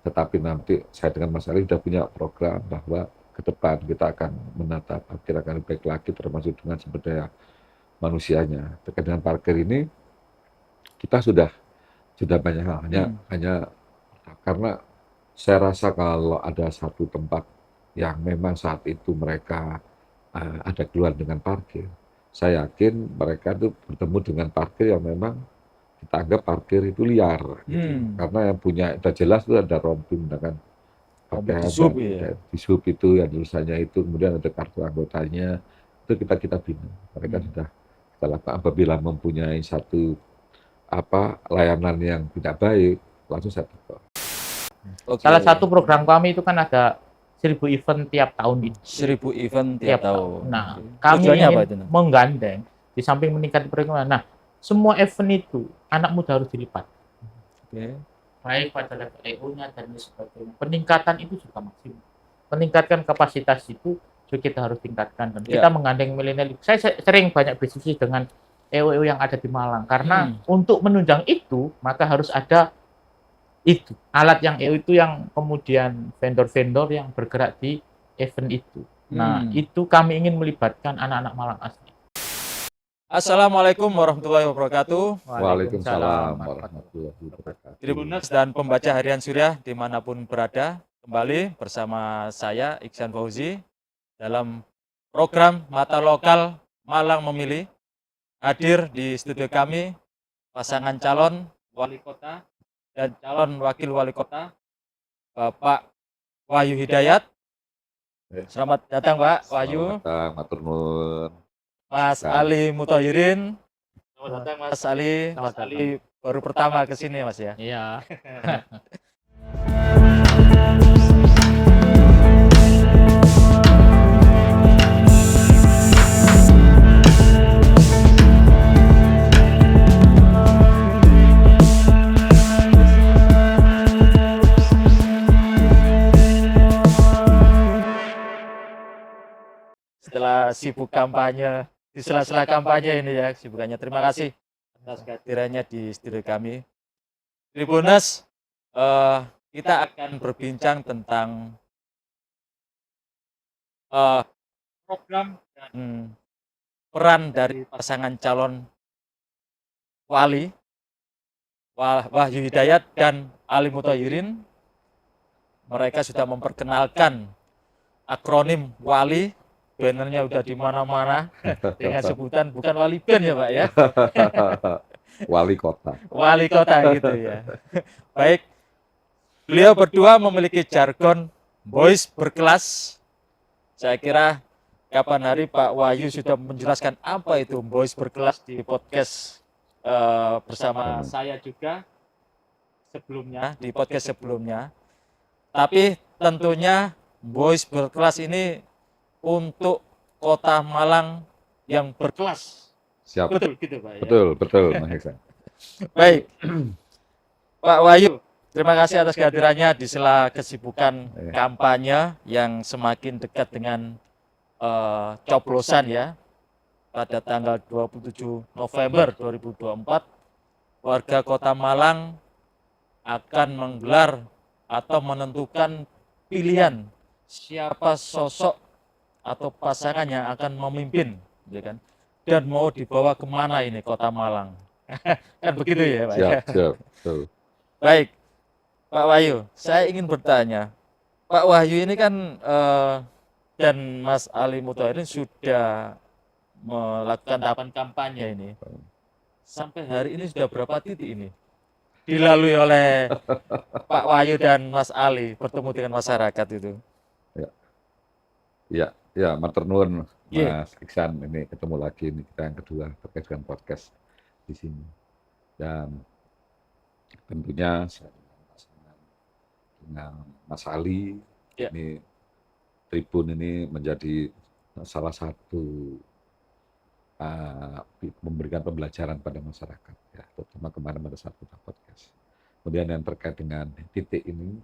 Tetapi nanti saya dengan Mas Ali sudah punya program bahwa ke depan kita akan menata parkir akan lebih baik lagi, termasuk dengan sumber daya manusianya. Terkait dengan parkir ini kita sudah banyak hal, hanya karena saya rasa kalau ada satu tempat yang memang saat itu mereka ada keluhan dengan parkir, saya yakin mereka itu bertemu dengan parkir yang memang kita anggap parkir itu liar, gitu. Karena yang punya udah jelas itu ada romping dengan pakai Disub, di sub itu yang tulisannya itu, kemudian ada kartu anggotanya, itu kita bina. Mereka sudah kita lakukan apabila mempunyai satu layanan yang tidak baik, langsung saya tegur. Salah satu program kami itu kan ada 1000 event tiap tahun itu. 1000 event tiap tahun. Nah, kami Tujuannya ingin apa itu? menggandeng di samping meningkat perekonomian. Nah, semua event itu anak muda harus dilipat. Baik pada level EU-nya dan sebagainya. Peningkatan itu juga maksimal. Peningkatan kapasitas itu juga kita harus tingkatkan. Dan kita menggandeng milenial. Saya sering banyak diskusi dengan EU yang ada di Malang. Karena untuk menunjang itu, maka harus ada itu alat yang EU itu yang kemudian vendor-vendor yang bergerak di event itu. Nah, itu kami ingin melibatkan anak-anak Malang asli. Assalamualaikum warahmatullahi wabarakatuh. Waalaikumsalam warahmatullahi wabarakatuh. Tribuners dan pembaca harian Surya dimanapun berada, kembali bersama saya Iksan Fauzi dalam program Mata Lokal Malang Memilih. Hadir di studio kami pasangan calon wali kota dan calon wakil wali kota, Bapak Wahyu Hidayat. Selamat datang Pak Wahyu. Selamat datang, matur nuwun. Mas Ali Muthahirin. Selamat datang Mas Ali. Mas Ali baru pertama ke sini Mas ya. Iya. Setelah sibuk kampanye, di sela-sela kampanye ini ya, sibukannya. Terima kasih atas kehadirannya di studio kami. Tribuners, kita akan berbincang tentang program dan peran dari pasangan calon wali, Wahyu Hidayat dan Ali Muthahirin. Mereka sudah memperkenalkan akronim wali. Bannernya udah di mana-mana dengan sebutan bukan wali band ya Pak ya. Wali kota. Wali kota gitu ya. Baik, beliau berdua memiliki jargon boys berkelas. Saya kira kapan hari Pak Wahyu sudah menjelaskan apa itu boys berkelas di podcast bersama saya juga sebelumnya, di podcast sebelumnya. Tapi tentunya boys berkelas ini untuk kota Malang yang berkelas. Siap. Betul gitu Pak ya? Betul Mas Iksan. Baik, Pak Wahyu, terima kasih atas kehadirannya di sela kesibukan kampanye yang semakin dekat dengan coblosan ya. Pada tanggal 27 November 2024, warga kota Malang akan menggelar atau menentukan pilihan siapa sosok atau pasangan yang akan memimpin, ya kan? Dan mau dibawa kemana ini kota Malang? Kan begitu ya Pak? Siap. Baik, Pak Wahyu, saya ingin bertanya, Pak Wahyu ini kan dan Mas Ali Muthahirin sudah melakukan tahapan kampanye ini. Sampai hari ini sudah berapa titik ini dilalui oleh Pak Wahyu dan Mas Ali bertemu dengan masyarakat itu? Ya, matur nuwun Mas Iksan, ini ketemu lagi ini kita yang kedua terkait dengan podcast di sini. Dan tentunya saya dengan Mas Ali ini Tribun ini menjadi salah satu memberikan pembelajaran pada masyarakat ya, terutama kemarin pada saat kita podcast. Kemudian yang terkait dengan titik ini,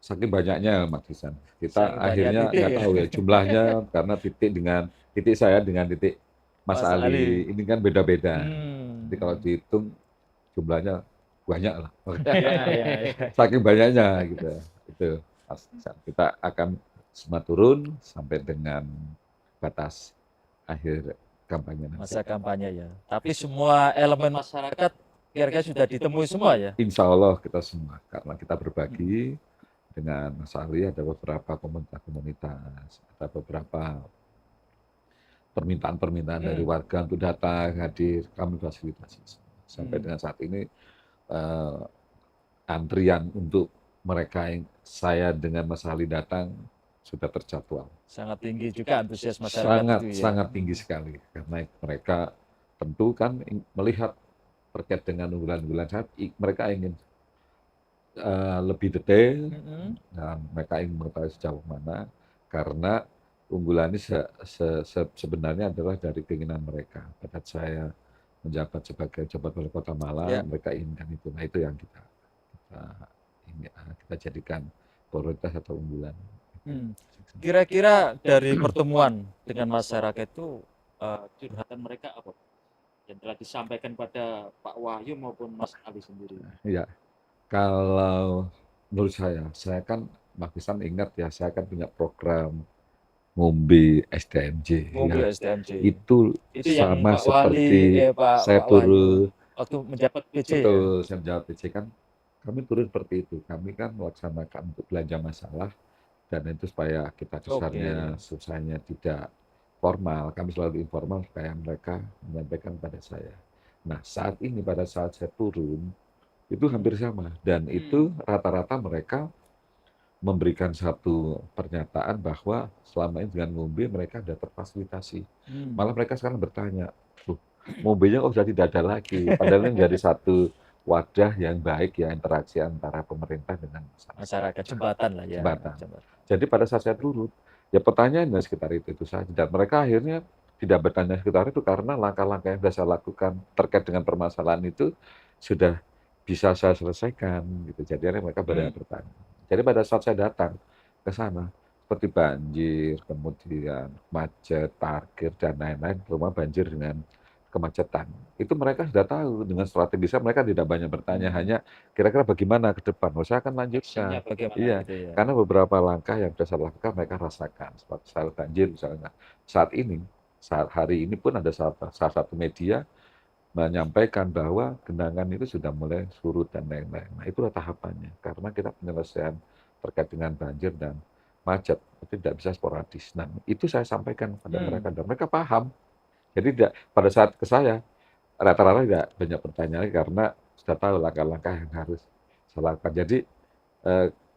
saking banyaknya Mas Iksan, kita akhirnya nggak tahu ya jumlahnya karena titik saya dengan titik Mas Ali ini kan beda-beda. Jadi kalau dihitung jumlahnya banyak lah. Ya. Saking banyaknya gitu. Itu kita akan semua turun sampai dengan batas akhir kampanye nanti. Masa kampanye ya. Tapi semua elemen masyarakat kira-kira sudah ditemui semua ya. Insya Allah kita semua, karena kita berbagi dengan Mas Ali, ada beberapa komunitas, ada beberapa permintaan dari warga untuk datang, hadir, kami fasilitasi semua. Sampai dengan saat ini antrian untuk mereka yang saya dengan Mas Ali datang sudah terjadwal. Sangat tinggi juga antusias masyarakat itu ya. Sangat tinggi sekali, karena mereka tentu kan melihat terkait dengan unggulan-unggulan saat mereka ingin lebih detail dan mereka ingin mengetahui sejauh mana, karena unggulan ini sebenarnya adalah dari keinginan mereka. Pada saya menjabat sebagai jabat wali kota Malang, mereka inginkan itu. Nah itu yang kita jadikan prioritas atau unggulan. Kira-kira dari pertemuan dengan masyarakat itu curhatan mereka apa yang telah disampaikan pada Pak Wahyu maupun Mas Ali sendiri? Iya, kalau menurut saya kan Mas Isan ingat ya, saya kan punya program ngombe STMJ. Ngombe ya. STMJ. Itu sama Pak seperti Pak saya turun waktu menjabat PJ. Betul, saya menjabat PJ kan kami turun seperti itu. Kami kan melaksanakan untuk belanja masalah, dan itu supaya kita kesannya susahnya tidak formal, kami selalu informal supaya mereka menyampaikan pada saya. Nah saat ini pada saat saya turun itu hampir sama, dan itu rata-rata mereka memberikan satu pernyataan bahwa selama ini dengan ngombe mereka sudah terfasilitasi. Malah mereka sekarang bertanya, ngombenya kok sudah tidak ada lagi, padahal ini menjadi satu wadah yang baik ya, interaksi antara pemerintah dengan masyarakat, jembatan lah ya. Jembatan. Jadi pada saat saya turun, ya pertanyaannya sekitar itu saja. Dan mereka akhirnya tidak bertanya sekitar itu karena langkah-langkah yang sudah saya lakukan terkait dengan permasalahan itu sudah bisa saya selesaikan gitu. Jadi mereka bertanya. Jadi pada saat saya datang ke sana, seperti banjir, kemudian macet, parkir dan lain-lain, terutama banjir dengan kemacetan. Itu mereka sudah tahu, dengan strategisnya mereka tidak banyak bertanya, hanya kira-kira bagaimana ke depan. Saya akan lanjutkan. Iya, gitu ya. Karena beberapa langkah yang sudah saya lakukan mereka rasakan. Seperti soal banjir misalnya. Saat hari ini pun ada salah satu media menyampaikan bahwa genangan itu sudah mulai surut dan lain-lain. Nah itulah tahapannya. Karena kita penyelesaian terkait dengan banjir dan macet itu tidak bisa sporadis. Nah itu saya sampaikan kepada mereka dan mereka paham. Jadi pada saat ke saya, rata-rata tidak banyak pertanyaan karena sudah tahu langkah-langkah yang harus saya lakukan. Jadi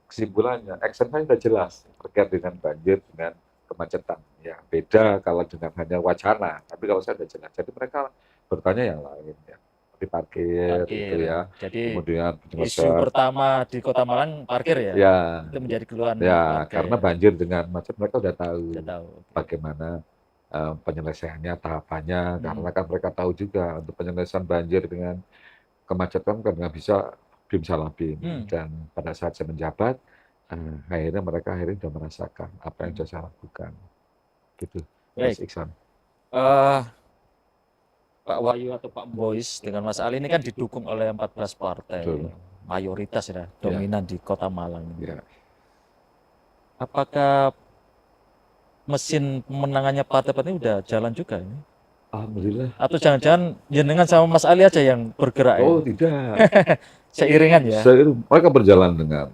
kesimpulannya, action saya sudah jelas terkait dengan banjir, dengan kemacetan. Ya beda kalau dengan hanya wacana, tapi kalau saya sudah jelas. Jadi mereka bertanya yang lain ya, seperti parkir gitu ya. Jadi kemudian isu pertama di Kota Malang parkir ya. Ya. Itu menjadi keluhan. Ya, karena banjir dengan macet mereka sudah tahu. Bagaimana penyelesaiannya, tahapannya, karena kan mereka tahu juga untuk penyelesaian banjir dengan kemacetan kan nggak bisa bim-salabim. Dan pada saat saya menjabat, akhirnya mereka sudah merasakan apa yang sudah saya lakukan. Gitu. Baik. Mas Iksan. Pak Wahyu atau Pak Boys dengan Mas Ali ini kan didukung oleh 14 partai. Betul. Mayoritas ya, dominan di Kota Malang. Ya. Apakah mesin pemenangannya partai-partai udah jalan juga ini? Alhamdulillah. Atau jangan-jangan jenengan sama Mas Ali aja yang bergerak? Oh tidak. Seiringan ya? Mereka berjalan dengan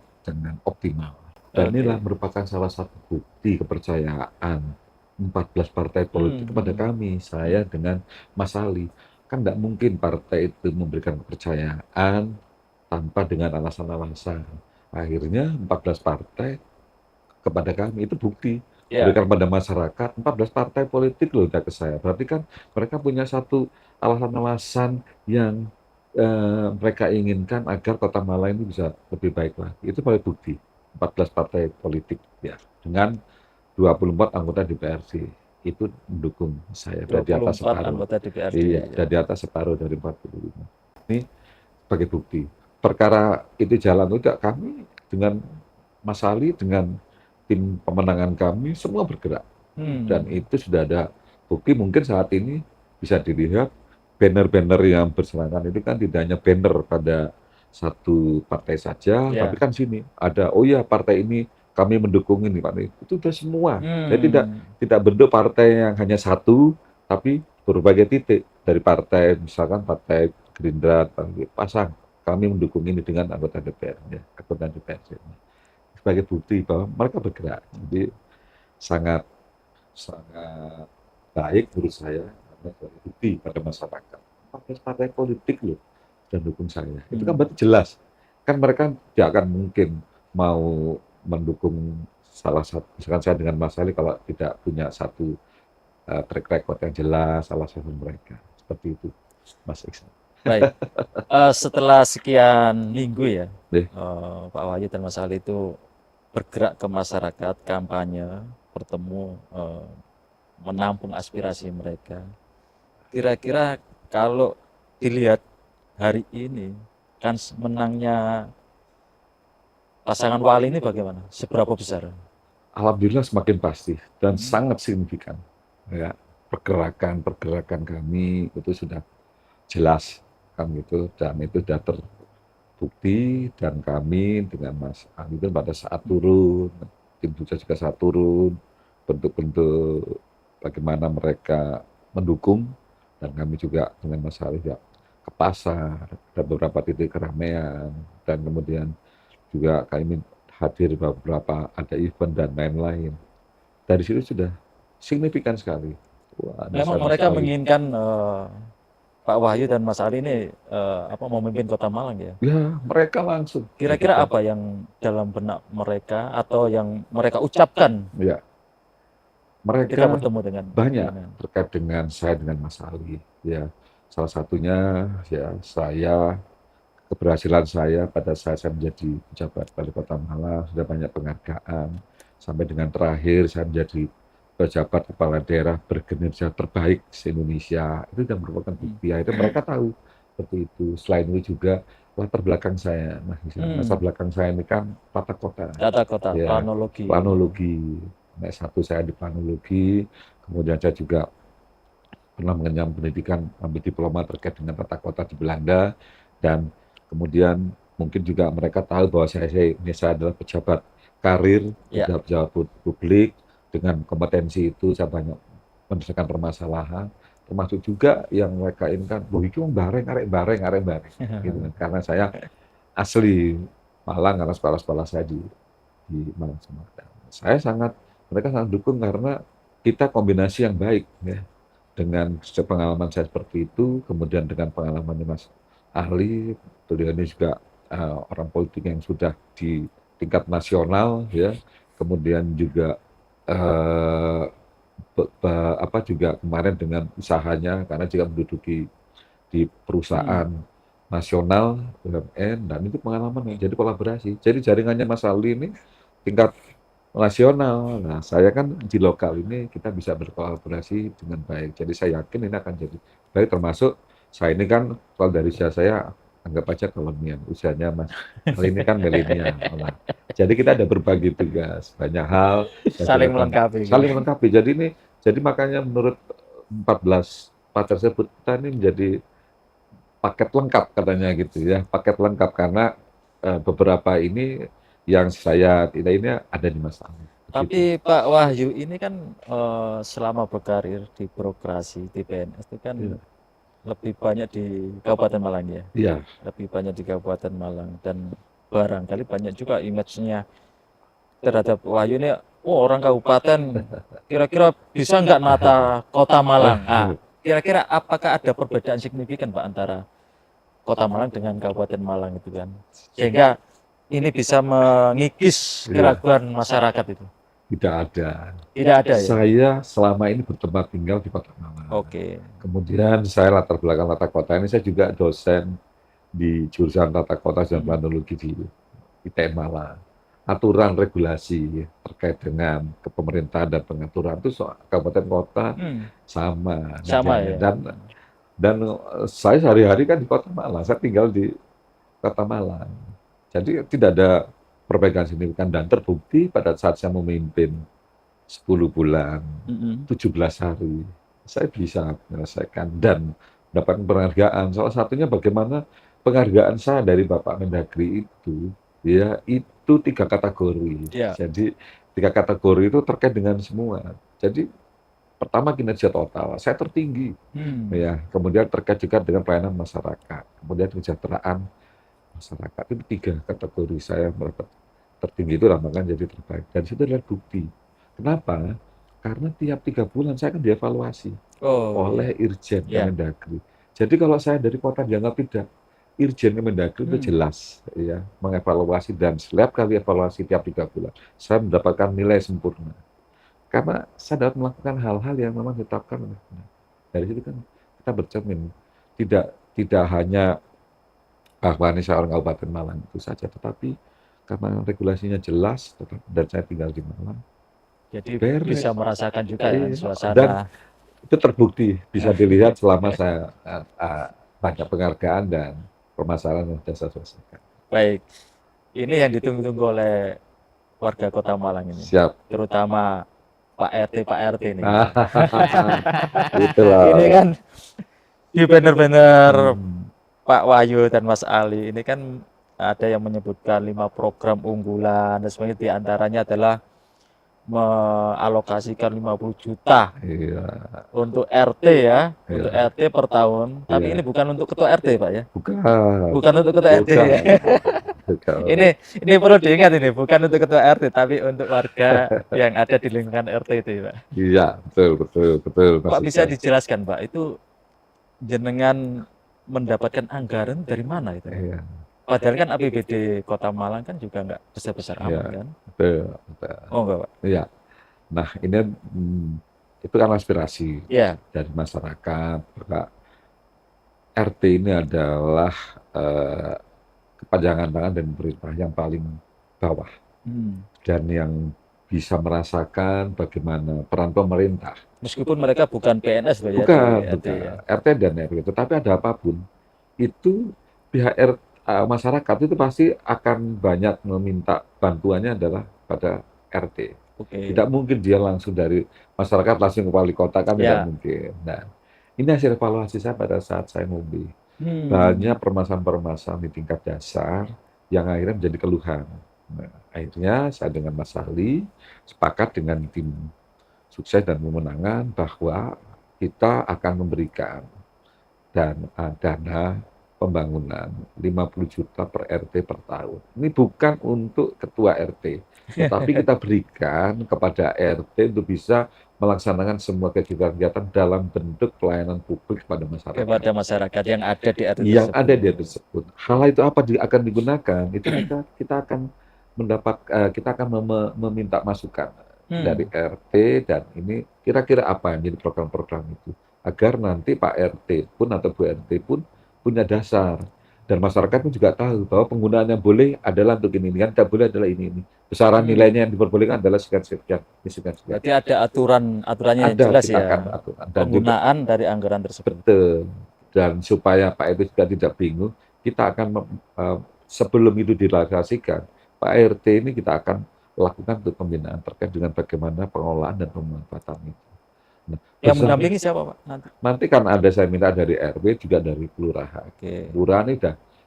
optimal. Dan inilah merupakan salah satu bukti kepercayaan 14 partai politik kepada kami, saya dengan Mas Ali. Kan tidak mungkin partai itu memberikan kepercayaan tanpa dengan alasan-alasan. Akhirnya 14 partai kepada kami, itu bukti. Berikan pada masyarakat, 14 partai politik loh ke saya. Berarti kan mereka punya satu alasan-alasan yang mereka inginkan agar Kota Malang ini bisa lebih baik lagi. Itu paling bukti, 14 partai politik ya, dengan 24 anggota DPRD itu mendukung saya, dari atas separuh. Anggota DPRD. Iya, dari atas separuh dari 45. Ini sebagai bukti. Perkara itu jalan tidak, kami dengan Mas Ali, dengan tim pemenangan kami semua bergerak. Dan itu sudah ada bukti. Mungkin saat ini bisa dilihat banner-banner yang berserakan itu kan tidak hanya banner pada satu partai saja, Ya. tapi kan sini ada, oh ya partai ini kami mendukung ini, Pak. Itu udah semua. Jadi tidak bentuk partai yang hanya satu, tapi berbagai titik dari partai, misalkan partai Gerindra, pasang kami mendukung ini dengan anggota DPR, ya, anggota DPR sebagai bukti bahwa mereka bergerak. Jadi sangat sangat baik menurut saya karena sebagai bukti pada masyarakat. Partai politik loh dan dukung saya. Itu kan berarti jelas. Kan mereka tidak akan mungkin mau mendukung salah satu, misalkan saya dengan Mas Ali kalau tidak punya satu track record yang jelas, salah satu mereka. Seperti itu, Mas Iksan. Baik. Setelah sekian minggu ya, Nih. Pak Wahyu dan Mas Ali itu bergerak ke masyarakat, kampanye, bertemu, menampung aspirasi mereka. Kira-kira kalau dilihat hari ini, kan menangnya pasangan Wali ini bagaimana? Seberapa besar? Alhamdulillah semakin pasti dan sangat signifikan. Ya, pergerakan kami itu sudah jelas kan gitu, dan itu sudah terbukti, dan kami dengan Mas Ali itu pada saat turun, tim sukses juga saat turun, bentuk-bentuk bagaimana mereka mendukung, dan kami juga dengan Mas Ali ya ke pasar, ada beberapa titik keramaian, dan kemudian juga kami hadir beberapa ada event dan lain-lain. Dari situ sudah signifikan sekali. Wah, Memang mereka menginginkan Pak Wahyu dan Mas Ali ini memimpin Kota Malang ya? Ya, mereka langsung. Kira-kira apa yang dalam benak mereka atau yang mereka ucapkan? Ya, mereka ketika bertemu dengan banyak terkait dengan saya dengan Mas Ali. Ya, salah satunya ya saya, keberhasilan saya pada saat saya menjadi pejabat Wali Kota Malang, sudah banyak penghargaan, sampai dengan terakhir saya menjadi pejabat kepala daerah berkinerja terbaik se-Indonesia. Itu yang merupakan bukti. Akhirnya mereka tahu seperti itu. Selain itu juga latar belakang saya, latar belakang saya ini kan tata kota, ya, planologi. Nah, satu saya di planologi, kemudian saya juga pernah mengenyam pendidikan, ambil diploma terkait dengan tata kota di Belanda, dan kemudian mungkin juga mereka tahu bahwa saya adalah pejabat karir, pejabat publik, dengan kompetensi itu saya banyak menyelesaikan permasalahan, termasuk juga yang mereka inginkan, itu arek bareng, gitu kan. Karena saya asli Malang, karena sekolah-sekolah saya di Malang Sumatera. Mereka sangat dukung karena kita kombinasi yang baik ya. Dengan pengalaman saya seperti itu, kemudian dengan pengalaman Mas Ali, beliau ini juga orang politik yang sudah di tingkat nasional ya, kemudian juga juga kemarin dengan usahanya, karena juga menduduki di perusahaan nasional BUMN, dan itu pengalaman yang jadi kolaborasi. Jadi jaringannya Mas Ali ini tingkat nasional. Nah, saya kan di lokal ini kita bisa berkolaborasi dengan baik. Jadi saya yakin ini akan jadi baik, termasuk saya ini kan kalau dari usia saya anggap aja kolonial, usianya Mas Ali ini kan milenial. Nah, jadi kita ada berbagi tugas, banyak hal saling melengkapi. Jadi makanya menurut 14 part tersebut kita ini menjadi paket lengkap katanya gitu ya, paket lengkap karena beberapa ini yang saya tidak ini ada di Mas Ali. Tapi Pak Wahyu ini kan selama berkarir di birokrasi di PNS itu kan lebih banyak di Kabupaten Malang ya. Iya. Lebih banyak di Kabupaten Malang, dan barangkali banyak juga image-nya terhadap Wahyu ini, orang kabupaten kira-kira bisa nggak nata Kota Malang. Kira-kira apakah ada perbedaan signifikan Pak antara Kota Malang dengan Kabupaten Malang itu kan, sehingga ini bisa mengikis keraguan masyarakat itu? Tidak ada ya? Saya selama ini bertempat tinggal di Kota Malang. Kemudian saya latar belakang tata kota ini, saya juga dosen di jurusan tata kota dan planologi di ITN Malang. Aturan regulasi terkait dengan kepemerintahan dan pengaturan itu kabupaten kota sama ya? Dan saya sehari-hari kan di Kota Malang, saya tinggal di Kota Malang. Jadi tidak ada perbedaan signifikan, dan terbukti pada saat saya memimpin 10 bulan, 17 hari, saya bisa menyelesaikan dan mendapatkan penghargaan. Salah satunya bagaimana penghargaan saya dari Bapak Mendagri itu, ya itu 3 kategori. Ya. Jadi 3 kategori itu terkait dengan semua. Jadi pertama kinerja total, saya tertinggi, ya. Kemudian terkait juga dengan pelayanan masyarakat, kemudian kesejahteraan masyarakat. Itu 3 kategori saya mendapat tertinggi itu makanya jadi terbaik. Dan itu adalah bukti. Kenapa? Karena tiap 3 bulan saya akan dievaluasi oleh Irjen Kemendagri. Jadi kalau saya dari kota dianggap tidak, Irjen Kemendagri itu jelas ya mengevaluasi, dan setiap kali evaluasi tiap 3 bulan saya mendapatkan nilai sempurna. Karena saya dapat melakukan hal-hal yang memang ditetapkan oleh dari situ kan kita bercermin tidak hanya bahwa ini saya orang Kabupaten Malang itu saja, tetapi karena regulasinya jelas dan saya tinggal di Malang. Jadi bisa merasakan juga suasana. Dan itu terbukti, bisa dilihat selama saya banyak penghargaan dan permasalahan yang sudah saya selesaikan. Baik, ini yang ditunggu-tunggu oleh warga Kota Malang ini. Siap. Terutama Pak RT ini. Itulah. Ini kan di banner-banner Pak Wahyu dan Mas Ali ini kan ada yang menyebutkan 5 program unggulan dan sebagainya, di antaranya adalah mengalokasikan 50 juta untuk RT ya, untuk RT per tahun. Tapi ini bukan untuk ketua RT Pak ya? Bukan untuk ketua RT ya. Ini perlu diingat, ini bukan untuk ketua RT tapi untuk warga yang ada di lingkungan RT itu ya Pak. Iya, betul. Pak bisa dijelaskan Pak, itu jenengan mendapatkan anggaran dari mana itu? Iya. Padahal kan APBD Kota Malang kan juga nggak besar-besar amat kan? Betul. Oh enggak Pak? Iya. Nah ini itu kan aspirasi dari masyarakat. Bahwa RT ini adalah kepanjangan tangan dan pemerintah yang paling bawah dan yang bisa merasakan bagaimana peran pemerintah. Meskipun mereka bukan PNS Pak ya? Bukan. RT dan RW. Tetapi ada apapun itu pihak masyarakat itu pasti akan banyak meminta bantuannya adalah pada RT. Tidak mungkin dia langsung dari masyarakat langsung ke wali kota, kan tidak mungkin. Nah, ini hasil evaluasi saya pada saat saya ngombe. Banyak permasalahan-permasalahan di tingkat dasar yang akhirnya menjadi keluhan. Nah, akhirnya saya dengan Mas Ali sepakat dengan tim sukses dan pemenangan bahwa kita akan memberikan dana pembangunan 50 juta per RT per tahun. Ini bukan untuk ketua RT, tetapi kita berikan kepada RT untuk bisa melaksanakan semua kegiatan-kegiatan dalam bentuk pelayanan publik kepada masyarakat. Kepada masyarakat yang ada di RT yang tersebut. Ada di RT tersebut. Hal itu apa akan digunakan? Itu kita akan kita akan meminta masukan dari RT, dan ini kira-kira apa yang jadi program-program itu, agar nanti Pak RT pun atau Bu RT pun punya dasar, dan masyarakat pun juga tahu bahwa penggunaan yang boleh adalah untuk ini, yang tidak boleh adalah ini. Besaran nilainya yang diperbolehkan adalah sekian. Berarti ada aturannya yang jelas ya, penggunaan dari anggaran tersebut. Betul. Dan supaya Pak RT juga tidak bingung, kita akan sebelum itu direalisasikan, Pak RT ini kita akan lakukan untuk pembinaan terkait dengan bagaimana pengelolaan dan pemanfaatan itu. Nah, yang mendampingi siapa Pak nanti kan ada, saya minta dari RW juga dari kelurahan. Kelurahan ini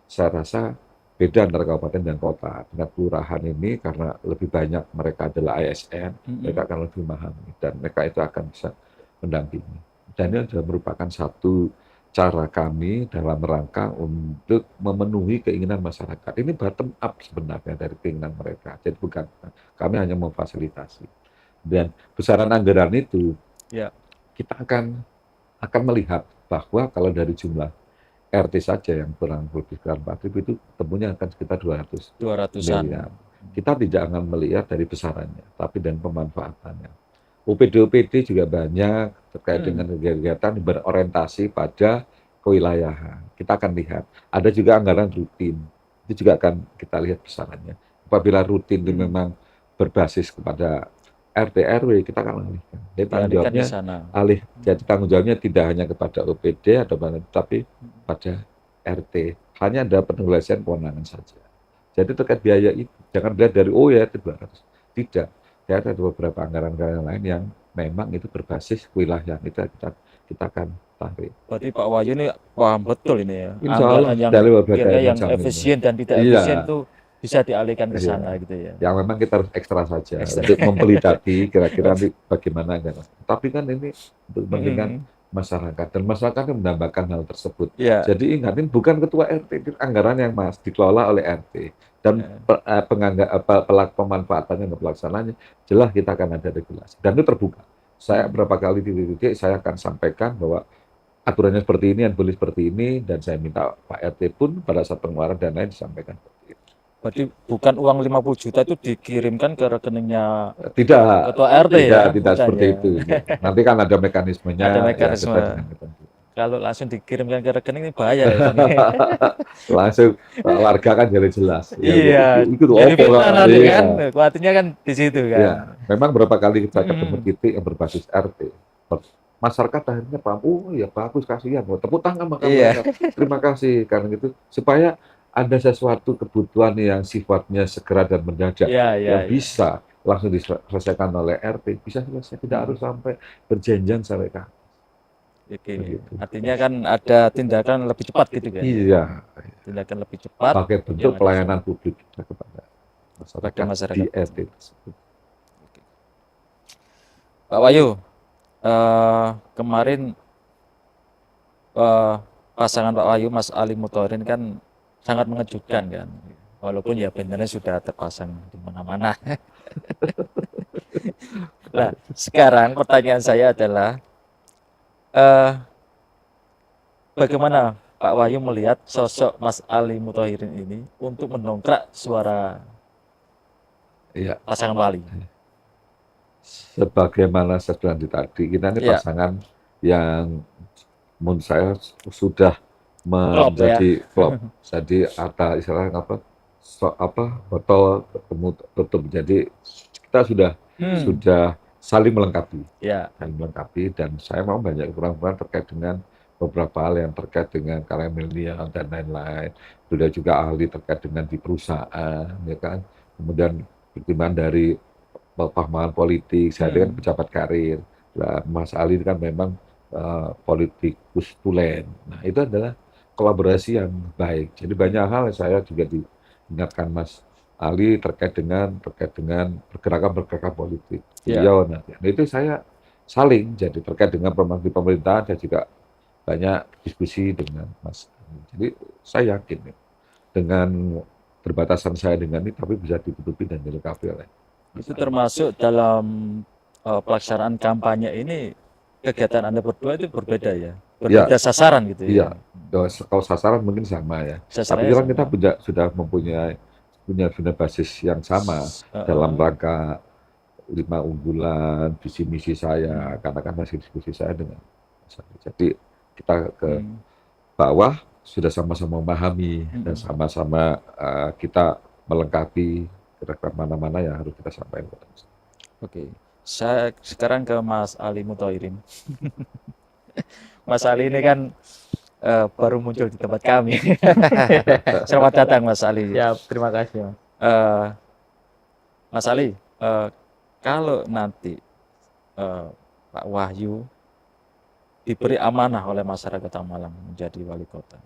saya rasa beda antara kabupaten dan kota. Dengan kelurahan ini karena lebih banyak mereka adalah ASN, mereka akan lebih memahami dan mereka itu akan bisa mendampingi. Dan ini adalah merupakan satu cara kami dalam rangka untuk memenuhi keinginan masyarakat. Ini bottom up sebenarnya dari keinginan mereka. Jadi bukan kami hanya memfasilitasi. Dan besaran anggaran itu kita akan melihat bahwa kalau dari jumlah RT saja yang kurang lebih 4.000 itu temunya akan sekitar 200 miliar. Kita tidak akan melihat dari besarannya, tapi dan pemanfaatannya. OPD juga banyak terkait dengan kegiatan berorientasi pada kewilayahan. Kita akan lihat. Ada juga anggaran rutin, itu juga akan kita lihat besarannya. Apabila rutin itu memang berbasis kepada RT RW, kita akan alihkan. Jadi tanggung jawabnya tidak hanya kepada OPD atau tapi pada RT. Hanya ada penugasan kewenangan saja. Jadi terkait biaya itu jangan lihat dari itu 200. Tidak. Ya, ada beberapa anggaran lain yang memang itu berbasis wilayah. Itu kita akan tarik. Berarti Pak Wahyu ini paham betul ini ya. Insya Allah Anggaran yang dari berbagai kira yang macam ini. efisien dan tidak Iya. efisien itu bisa dialihkan ke Iya. sana gitu ya. Yang memang kita harus ekstra saja Ekstra. untuk mempelajari kira-kira nanti bagaimana kan. Tapi kan ini untuk kepentingan masyarakat dan masyarakat yang mendambakan hal tersebut. Ya. Jadi ingatin bukan ketua RT, itu anggaran yang dikelola oleh RT dan pemanfaatannya dan pelaksananya jelas kita akan ada regulasi dan itu terbuka. Saya berapa kali di titik saya akan sampaikan bahwa aturannya seperti ini, yang boleh seperti ini, dan saya minta Pak RT pun pada saat pengeluaran dan lain disampaikan seperti itu. Berarti bukan uang 50 juta itu dikirimkan ke rekeningnya Tidak, ketua RT ya? tidak Bukan seperti ya? itu. Nanti kan ada mekanismenya. Ada mekanisme. Ya, dengan ketentuan. Kalau langsung dikirimkan ke rekening ini bahaya ya. Langsung warga kan jadi jelas. Ya, Iya. itu Jadi apa, benar nanti iya. kan, khawatirnya kan di situ kan. Ya, memang berapa kali kita ketemu titik yang berbasis RT. Masyarakat akhirnya paham, oh ya bagus, kasihan, tepuk tangan maka Iya. terima kasih karena gitu supaya ada sesuatu kebutuhan yang sifatnya segera dan mendadak Iya, iya, yang iya. bisa langsung diselesaikan oleh RT, bisa selesai, tidak harus sampai berjenjang sampai ke atas. Oke. Begitu. Artinya kan ada tindakan lebih cepat gitu kan. Iya, Tindakan lebih cepat sebagai bentuk yang ada pelayanan publik kita kepada Bagi masyarakat. di RT tersebut. Pak Wahyu, kemarin pasangan Pak Wahyu Mas Ali Muthorin kan sangat mengejutkan kan, walaupun ya bannernya sudah terpasang di mana-mana. Nah, sekarang pertanyaan saya adalah bagaimana Pak Wahyu melihat sosok Mas Ali Muthorin ini untuk mendongkrak suara Iya. pasangan Pak Ali? Sebagaimana saya bilang tadi, kita ini Iya. pasangan yang menurut saya sudah Klop, menjadi klop. Jadi ada istilahnya botol tutup. Jadi kita sudah saling melengkapi, Ya. saling melengkapi, dan saya mau banyak kurang-kurang terkait dengan beberapa hal yang terkait dengan kalangan milenial dan lain-lain. Beliau juga ahli terkait dengan di perusahaan, ya kan. Kemudian pertimbangan dari pemahaman politik, saya kan pejabat karir. Nah, Mas Ali kan memang politikus tulen. Nah, itu adalah kolaborasi yang baik. Jadi banyak hal yang saya juga diingatkan Mas Ali terkait dengan pergerakan politik. Beliau nanti. Nah, itu saya saling jadi terkait dengan pemerintahan dan juga banyak diskusi dengan Mas Ali. Jadi saya yakin dengan perbatasan saya dengan ini tapi bisa ditutupi dan dilengkapi oleh Itu termasuk dalam pelaksanaan kampanye ini, kegiatan Anda berdua itu berbeda ya? Berbeda sasaran gitu ya? Iya, kalau sasaran mungkin sama ya. Sasarannya Tapi kan sama. kita sudah punya basis yang sama dalam rangka 5 unggulan, visi misi saya, karena kan masih diskusi saya dengan Mas Ali. Jadi kita ke bawah sudah sama-sama memahami dan sama-sama kita melengkapi kira-kira mana-mana yang harus kita sampaikan. Oke, saya sekarang ke Mas Ali Muthorin. Mas Ali ini kan baru muncul di tempat kami. Selamat datang Mas Ali. Ya, terima kasih. Mas Ali, kalau nanti Pak Wahyu diberi amanah oleh masyarakat Malang menjadi wali kota,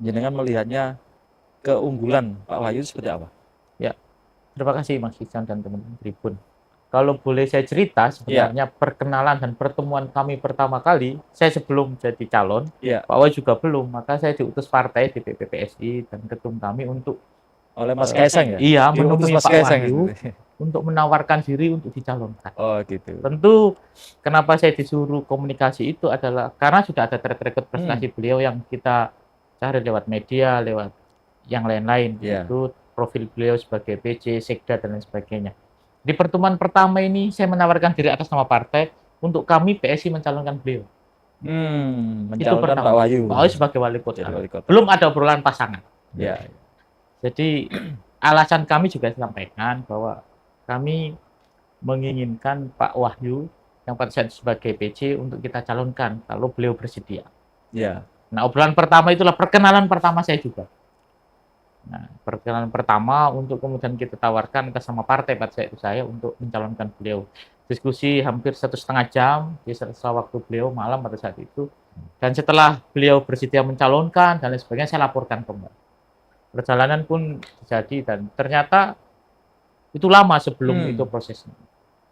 jenengan melihatnya keunggulan Pak Wahyu seperti apa? Ya, terima kasih Mas Iksan dan teman-teman Tribun. Kalau boleh saya cerita, sebenarnya perkenalan dan pertemuan kami pertama kali, saya sebelum jadi calon, Pak Wahyu juga belum, maka saya diutus partai di PPPSI dan ketum kami untuk oleh Mas Kaisang ya? Iya, menemui Mas Pak Kaisang Wahyu gitu. untuk menawarkan diri untuk dicalonkan. Oh gitu. Tentu kenapa saya disuruh komunikasi itu adalah karena sudah ada track record prestasi beliau yang kita cari lewat media, lewat yang lain-lain, yaitu profil beliau sebagai PJ, Sekda, dan lain sebagainya. Di pertemuan pertama ini saya menawarkan diri atas nama partai untuk kami PSI mencalonkan beliau. Itu Mencalonkan pertama. Pak Wahyu. Pak Wahyu sebagai wali kota. Jadi wali kota. Belum ada obrolan pasangan. Ya. Jadi alasan kami juga sampaikan bahwa kami menginginkan Pak Wahyu yang pada saat sebagai PJ untuk kita calonkan kalau beliau bersedia. Ya. Nah, obrolan pertama itulah perkenalan pertama saya juga. Nah, perjalanan pertama untuk kemudian kita tawarkan ke sama partai pada saat itu saya untuk mencalonkan beliau. Diskusi hampir 1,5 jam di sela waktu beliau malam pada saat itu. Dan setelah beliau bersedia mencalonkan dan lain sebagainya, saya laporkan kembali. Perjalanan pun terjadi dan ternyata itu lama sebelum itu prosesnya.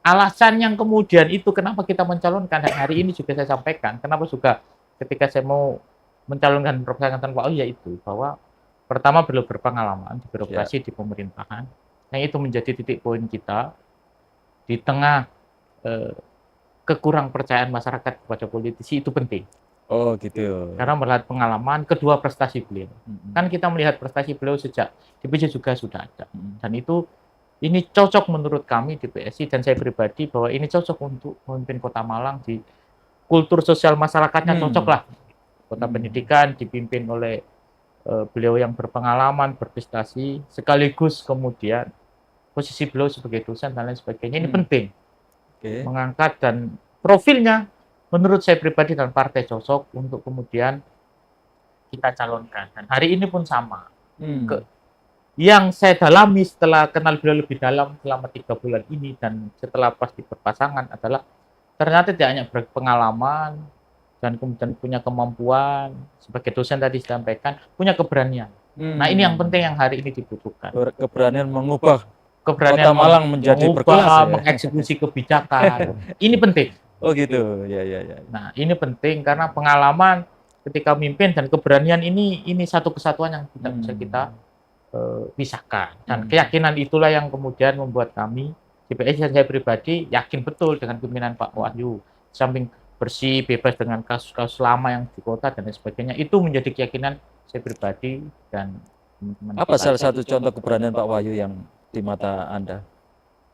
Alasan yang kemudian itu kenapa kita mencalonkan, dan hari ini juga saya sampaikan, kenapa juga ketika saya mau mencalonkan Prof. Pak Wahyu, yaitu bahwa pertama beliau berpengalaman di birokrasi di pemerintahan, yang itu menjadi titik poin kita di tengah kekurang percayaan masyarakat kepada politisi, itu penting. Oh gitu. Karena melihat pengalaman, kedua prestasi beliau. Kan kita melihat prestasi beliau sejak di PJ juga sudah ada. Dan itu ini cocok menurut kami di PSI dan saya pribadi bahwa ini cocok untuk memimpin Kota Malang di kultur sosial masyarakatnya cocok lah. Kota pendidikan dipimpin oleh beliau yang berpengalaman, berprestasi, sekaligus kemudian posisi beliau sebagai dosen dan lain sebagainya ini penting. Mengangkat dan profilnya menurut saya pribadi dan partai cocok untuk kemudian kita calonkan. Dan hari ini pun sama. Yang saya dalami setelah kenal beliau lebih dalam selama 3 bulan ini dan setelah pasti berpasangan adalah ternyata tidak hanya berpengalaman dan kemudian punya kemampuan sebagai dosen tadi disampaikan, punya keberanian. Nah ini yang penting yang hari ini dibutuhkan. Keberanian mengubah Kota Malang menjadi berkelas, ya? Mengeksekusi kebijakan. Ini penting. Oh gitu, ya. Nah ini penting karena pengalaman ketika memimpin dan keberanian ini satu kesatuan yang tidak bisa kita pisahkan. Dan keyakinan itulah yang kemudian membuat kami di PSI dan saya pribadi yakin betul dengan pimpinan Pak Wahyu, samping bersih, bebas dengan kasus-kasus lama yang di kota dan lain sebagainya, itu menjadi keyakinan saya pribadi dan teman-teman. Apa salah satu contoh keberanian Pak Wahyu yang di mata Anda?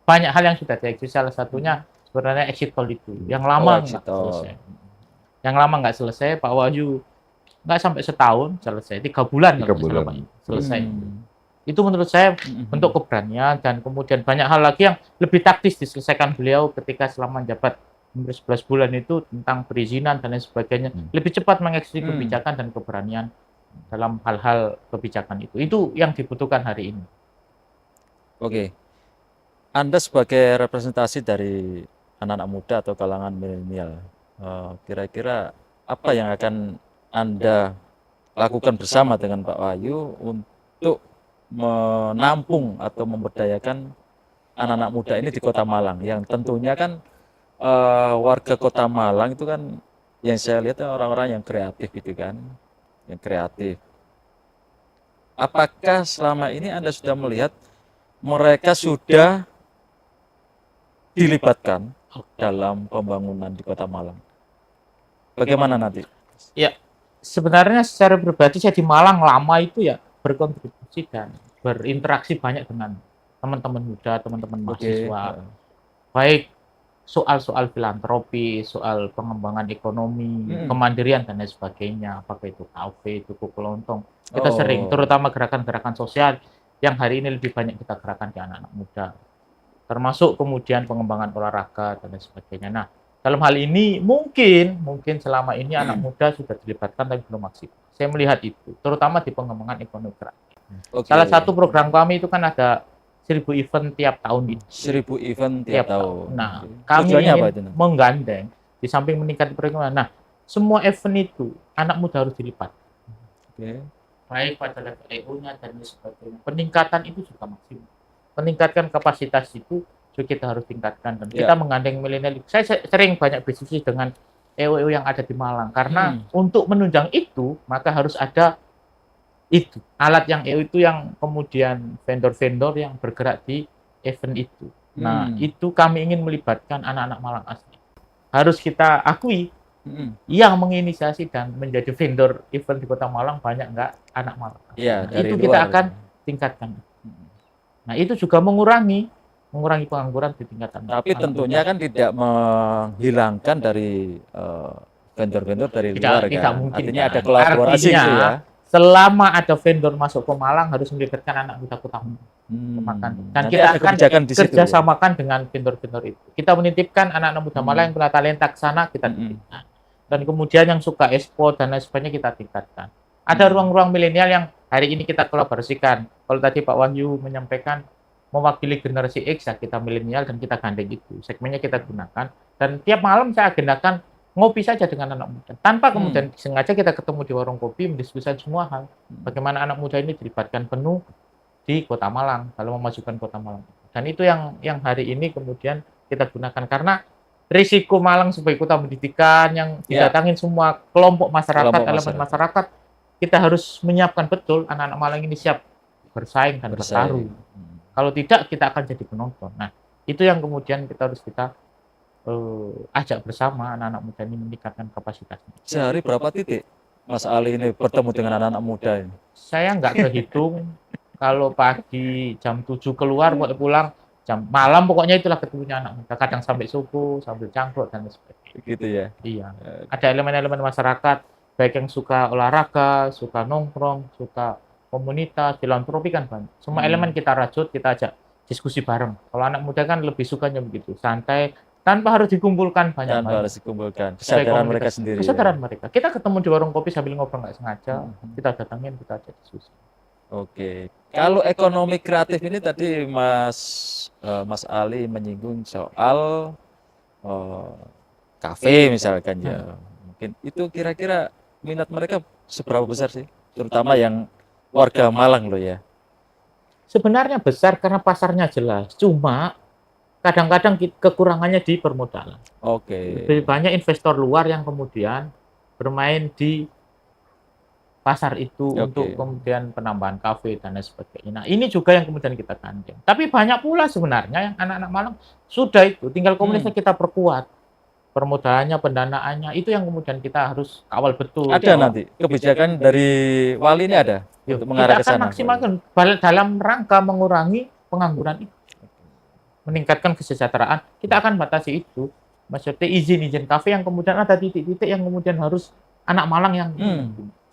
Banyak hal yang sudah dieksekusi, salah satunya sebenarnya exit tol itu, yang lama nggak selesai. Yang lama nggak selesai, Pak Wahyu nggak sampai setahun selesai, 3 bulan selesai. Itu menurut saya bentuk keberanian dan kemudian banyak hal lagi yang lebih taktis diselesaikan beliau ketika selama menjabat 11 bulan itu tentang perizinan dan lain sebagainya. Lebih cepat mengeksekusi kebijakan dan keberanian dalam hal-hal kebijakan itu. Itu yang dibutuhkan hari ini. Oke. Anda sebagai representasi dari anak-anak muda atau kalangan milenial, kira-kira apa yang akan Anda lakukan bersama dengan Pak Wahyu untuk menampung atau memberdayakan anak-anak muda ini di Kota Malang, yang tentunya kan warga Kota Malang itu kan yang saya lihat orang-orang yang kreatif gitu kan, yang kreatif. Apakah selama ini Anda sudah melihat mereka sudah dilibatkan dalam pembangunan di Kota Malang? Bagaimana nanti? Ya, sebenarnya secara pribadi saya di Malang lama itu ya berkontribusi dan berinteraksi banyak dengan teman-teman muda, teman-teman mahasiswa. Baik soal-soal filantropi, soal pengembangan ekonomi, kemandirian dan lain sebagainya, apakah itu kafe, tuku kelontong. Kita sering, terutama gerakan-gerakan sosial yang hari ini lebih banyak kita gerakan di anak-anak muda. Termasuk kemudian pengembangan olahraga dan lain sebagainya. Nah, dalam hal ini mungkin selama ini anak muda sudah dilibatkan tapi belum maksimal. Saya melihat itu, terutama di pengembangan ekonomi kreatif. Salah satu program kami itu kan ada 1000 event tiap tahun itu. 1000 event tiap tahun. Nah, kami ingin menggandeng di samping meningkat perekonomian. Nah, semua event itu anak muda harus dilibat. Baik pada level EU-nya dan sebagainya. Peningkatan itu juga maksimal. Meningkatkan kapasitas itu juga kita harus tingkatkan dan kita menggandeng milenial. Saya sering banyak diskusi dengan EO yang ada di Malang karena untuk menunjang itu maka harus ada itu alat yang EO itu yang kemudian vendor-vendor yang bergerak di event itu. Nah, itu kami ingin melibatkan anak-anak Malang asli. Harus kita akui yang menginisiasi dan menjadi vendor event di Kota Malang banyak nggak anak Malang. Ya, nah, itu kita akan tingkatkan. Nah, itu juga mengurangi pengangguran di tingkatan. Tapi tentunya kan tidak menghilangkan dari vendor-vendor dari luar kan. Tidak mungkin. Artinya ada kolaborasi itu ya. Selama ada vendor masuk ke Malang harus melibatkan anak muda Kota Malang. Dan kita akan kerjasamakan dengan vendor-vendor itu. Kita menitipkan anak-anak muda Malang yang punya talenta ke sana, kita titipkan. Dan kemudian yang suka ekspor dan lain sebagainya kita tingkatkan. Ada ruang-ruang milenial yang hari ini kita kolaborasikan. Kalau tadi Pak Wahyu menyampaikan mewakili generasi X, ya kita milenial dan kita gandeng itu. Segmennya kita gunakan. Dan tiap malam saya agendakan ngopi saja dengan anak muda. Tanpa kemudian sengaja kita ketemu di warung kopi, mendiskusikan semua hal. Bagaimana anak muda ini dilibatkan penuh di Kota Malang, kalau memajukan Kota Malang. Dan itu yang hari ini kemudian kita gunakan. Karena risiko Malang sebagai kota pendidikan yang didatangin semua kelompok masyarakat, elemen masyarakat, kita harus menyiapkan betul anak-anak Malang ini siap bersaing dan bertarung. Kalau tidak, kita akan jadi penonton. Nah, itu yang kemudian kita harus ajak bersama anak-anak muda ini meningkatkan kapasitasnya. Sehari berapa titik Mas Ali ini bertemu dengan anak-anak muda ini? Saya nggak kehitung. Kalau pagi jam 7 keluar, pulang jam malam, pokoknya itulah ketemunya anak muda. Kadang sampai subuh, sambil cangkruk dan sebagainya. Gitu ya? Iya. Ada elemen-elemen masyarakat, baik yang suka olahraga, suka nongkrong, suka komunitas, filantropi kan banyak. Semua elemen kita rajut, kita ajak diskusi bareng. Kalau anak muda kan lebih sukanya begitu, santai, tanpa harus dikumpulkan banyak. Tanpa harus dikumpulkan, kesadaran mereka sendiri. Kesadaran mereka. Kita ketemu di warung kopi sambil ngobrol nggak sengaja, kita datangin, kita ajak diskusi. Oke, kalau ekonomi kreatif ini tadi Mas Ali menyinggung soal kafe misalkan ya, mungkin itu kira-kira minat mereka seberapa besar sih, terutama yang warga Malang loh ya? Sebenarnya besar karena pasarnya jelas, cuma kadang-kadang kekurangannya di permodalan. Oke. Lebih banyak investor luar yang kemudian bermain di pasar itu untuk kemudian penambahan kafe dan lain sebagainya. Nah, ini juga yang kemudian kita gandeng. Tapi banyak pula sebenarnya yang anak-anak Malang sudah itu, tinggal komunitasnya kita perkuat. Permodalannya, pendanaannya, itu yang kemudian kita harus kawal betul. Ada nanti kebijakan dari Wali ini ada untuk mengarah ke sana. Kita akan maksimalkan dalam rangka mengurangi pengangguran itu. Meningkatkan kesejahteraan, kita akan batasi itu. Maksudnya izin-izin kafe yang kemudian ada titik-titik yang kemudian harus anak Malang yang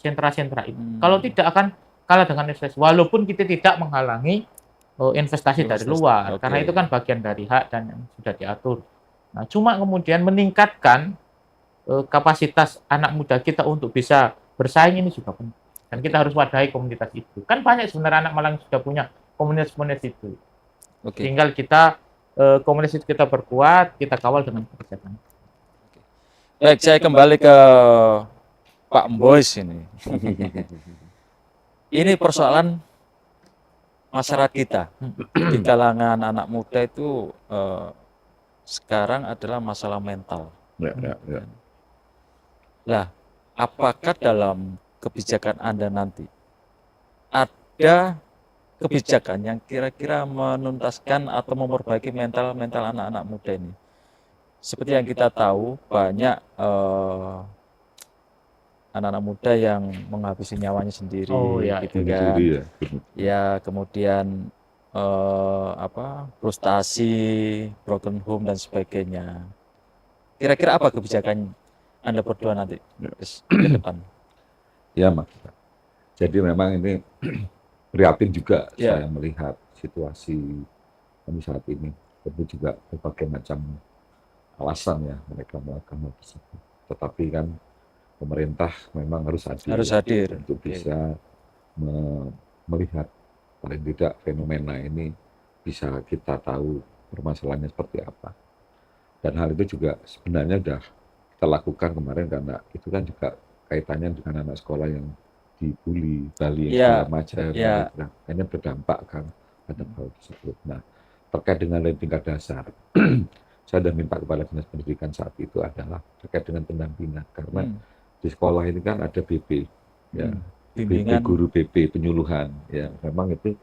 sentra-sentra itu. Kalau tidak akan kalah dengan investasi. Walaupun kita tidak menghalangi investasi dari luar, karena itu kan bagian dari hak dan yang sudah diatur. Nah, cuma kemudian meningkatkan kapasitas anak muda kita untuk bisa bersaing ini juga penting. Dan kita harus wadahi komunitas itu. Kan banyak sebenarnya anak Malang yang sudah punya komunitas-komunitas itu. Tinggal kita komunitas itu kita perkuat, kita kawal dengan kebijakan. Baik, saya kembali ke Pak Mbois ini. Ini persoalan masyarakat kita di kalangan anak muda itu sekarang adalah masalah mental. Nah, apakah dalam kebijakan Anda nanti ada kebijakan yang kira-kira menuntaskan atau memperbaiki mental anak-anak muda ini? Seperti yang kita tahu, banyak anak-anak muda yang menghabisi nyawanya sendiri, gitu kan? Ya, kemudian frustasi, broken home dan sebagainya. Kira-kira apa kebijakan Anda berdua nanti ke depan? Ya, Mas. Jadi memang ini prihatin juga saya melihat situasi kami saat ini. Tentu juga berbagai macam alasan ya mereka melakukan hal tersebut. Tetapi kan pemerintah memang harus hadir untuk bisa melihat paling tidak fenomena ini bisa kita tahu permasalahannya seperti apa. Dan hal itu juga sebenarnya sudah kita lakukan kemarin karena itu kan juga kaitannya dengan anak sekolah yang dibully, Bali yang segala macam, hanya berdampak kan pada hal tersebut. Nah, terkait dengan tingkat dasar, saya sudah minta kepada Dinas Pendidikan saat itu adalah terkait dengan pendampingan karena di sekolah ini kan ada BP, ya, BP, guru BP penyuluhan, ya, memang itu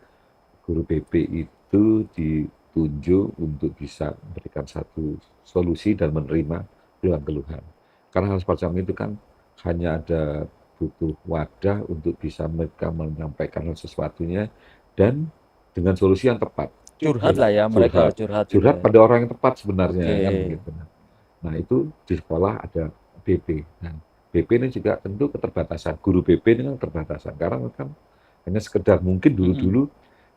guru BP itu ditunjuk untuk bisa memberikan satu solusi dan menerima keluhan-keluhan. Karena hal semacam itu kan hanya ada butuh wadah untuk bisa mereka menyampaikan sesuatunya dan dengan solusi yang tepat. Curhat lah ya, mereka curhat pada orang yang tepat sebenarnya. Kan, gitu. Nah itu di sekolah ada BP. Nah, BP ini juga tentu keterbatasan. Guru BP ini kan keterbatasan karena kan hanya sekedar mungkin dulu-dulu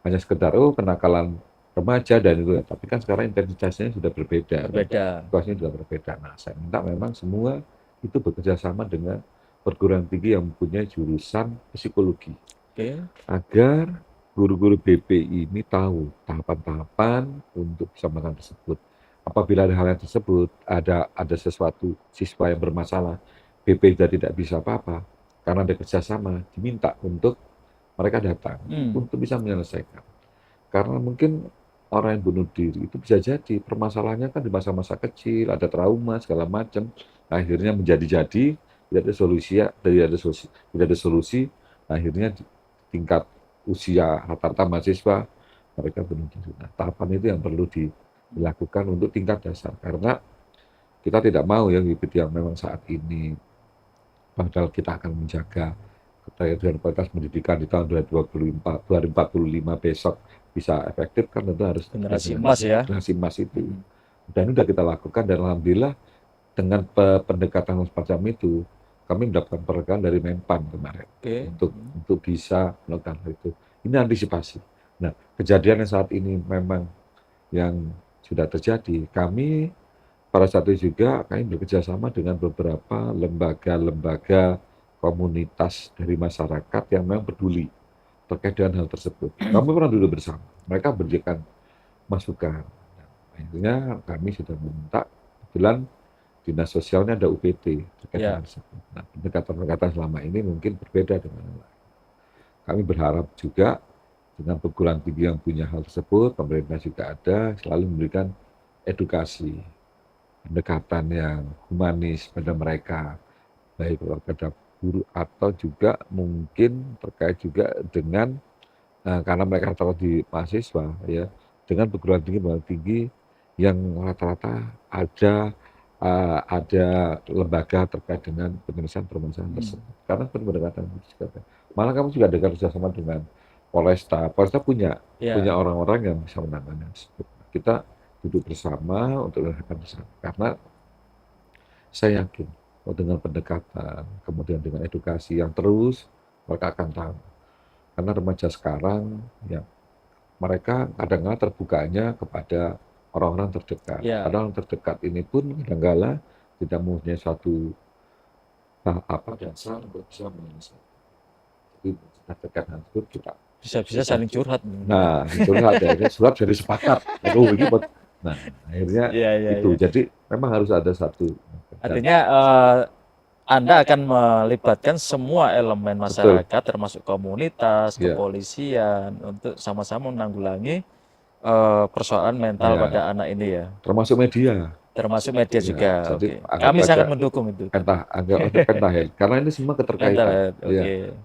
hanya sekedar kenakalan remaja dan itu, tapi kan sekarang intensitasnya sudah berbeda. Situasinya sudah berbeda. Nah, saya minta memang semua itu bekerja sama dengan perguruan tinggi yang mempunyai jurusan psikologi. Oke. agar guru-guru BP ini tahu tahapan-tahapan untuk bisa melakukan tersebut. Apabila ada hal yang tersebut, ada sesuatu siswa yang bermasalah, BP sudah tidak bisa apa-apa, karena ada kerjasama, diminta untuk mereka datang untuk bisa menyelesaikan. Karena mungkin orang yang bunuh diri itu bisa jadi permasalahannya kan di masa-masa kecil, ada trauma segala macam, akhirnya menjadi-jadi, tidak ada solusi, tidak ada solusi, akhirnya di tingkat usia rata-rata mahasiswa mereka bunuh diri. Nah, tahapan itu yang perlu dilakukan untuk tingkat dasar, karena kita tidak mau ya bibit yang memang saat ini, padahal kita akan menjaga dan kualitas pendidikan di tahun 2045 besok bisa efektif, kan tentu harus Generasi emas ya. generasi emas itu. Dan sudah kita lakukan, dan alhamdulillah dengan pendekatan semacam itu kami mendapatkan penghargaan dari Menpan kemarin untuk bisa melakukan hal itu. Ini antisipasi. Nah, kejadian yang saat ini memang yang sudah terjadi, kami pada saat itu juga kami bekerja sama dengan beberapa lembaga-lembaga komunitas dari masyarakat yang memang peduli terkait dengan hal tersebut. Kami pernah duduk bersama, mereka berikan masukan. Akhirnya kami sudah meminta, kebetulan dinas sosialnya ada UPT terkait dengan tersebut. Nah, pendekatan-pendekatan selama ini mungkin berbeda dengan yang lain. Kami berharap juga dengan perguruan tinggi yang punya hal tersebut, pemerintah juga ada, selalu memberikan edukasi, pendekatan yang humanis pada mereka, baik kepada guru atau juga mungkin terkait juga dengan karena mereka rata-rata di mahasiswa ya, dengan perguruan tinggi yang rata-rata ada lembaga terkait dengan penyelesaian permasalahan tersebut. Karena pendekatan itu juga. Malah kami juga ada kerjasama dengan Polresta punya orang-orang yang bisa menangani tersebut. Kita duduk bersama untuk melakukan bersama, karena saya yakin dengan pendekatan, kemudian dengan edukasi yang terus, mereka akan tahu. Karena remaja sekarang, ya mereka kadang-kadang terbukanya kepada orang-orang terdekat. Padahal orang terdekat ini pun kadang-kadang tidak mempunyai suatu dasar untuk bisa menyelesaikan. Jadi terdekat tersebut kita bisa saling curhat. Nah, curhat ya, surat jadi sepakat. Nah, akhirnya itu. Jadi memang harus ada satu. Artinya Anda akan melibatkan semua elemen masyarakat, termasuk komunitas, kepolisian, untuk sama-sama menanggulangi persoalan mental pada anak ini ya. Termasuk media. Termasuk media juga. Jadi kami sangat mendukung itu. Pentahead. Karena ini semua keterkaitan.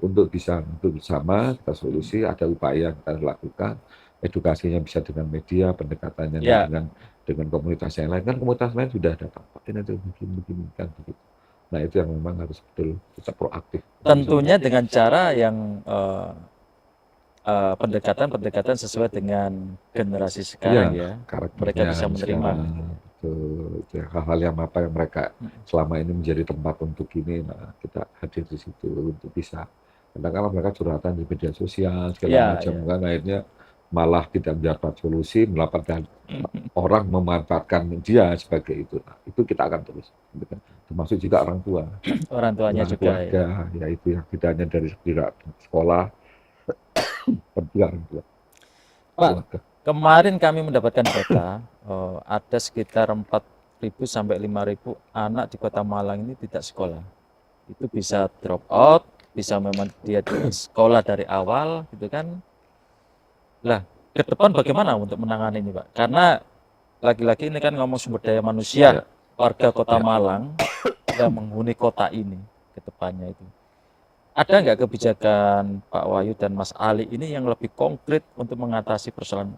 Untuk bisa bersama kita solusi, ada upaya yang kita lakukan. Edukasinya bisa dengan media, pendekatannya dengan komunitas yang lain. Kan komunitas lain sudah ada tempat ini begini kan begitu. Nah, itu yang memang harus betul kita proaktif. Tentunya dengan cara yang pendekatan sesuai dengan generasi sekarang ya. Mereka bisa menerima. Hal-hal yang apa yang mereka selama ini menjadi tempat untuk ini, nah kita hadir di situ untuk bisa. Kadang-kadang mereka curhatan di media sosial segala macam, kan akhirnya malah tidak mendapat solusi, mendapatkan orang memanfaatkan dia sebagai itu. Nah, itu kita akan terus. Termasuk juga orang tua. Orang tuanya juga. Ya itu yang tidak hanya dari sekolah, orang tua. Pak, kemarin kami mendapatkan data ada sekitar 4.000 sampai 5.000 anak di Kota Malang ini tidak sekolah. Itu bisa drop out, bisa memang dia sekolah dari awal gitu kan. Lah, ke depan bagaimana untuk menangani ini, Pak? Karena lagi-lagi ini kan ngomong sumber daya manusia, warga Kota Malang yang menghuni kota ini ke depannya itu. Ada nggak kebijakan Pak Wahyu dan Mas Ali ini yang lebih konkret untuk mengatasi persoalan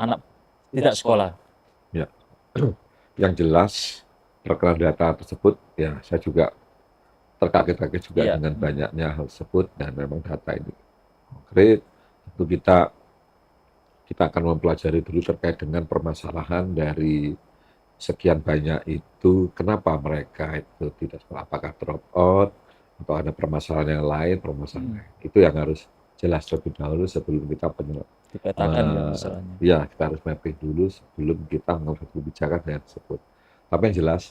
anak tidak sekolah? Ya, yang jelas perkara data tersebut, ya saya juga terkaget-kaget juga dengan banyaknya hal tersebut, dan memang data ini konkret. Tentu kita akan mempelajari dulu terkait dengan permasalahan dari sekian banyak itu, kenapa mereka itu tidak sekolah, apakah drop out atau ada permasalahan yang lain, itu yang harus jelas terlebih dahulu sebelum kita dipetakan masalahnya. Ya, kita harus mapping dulu sebelum kita mengambil kebijakan yang tersebut. Tapi yang jelas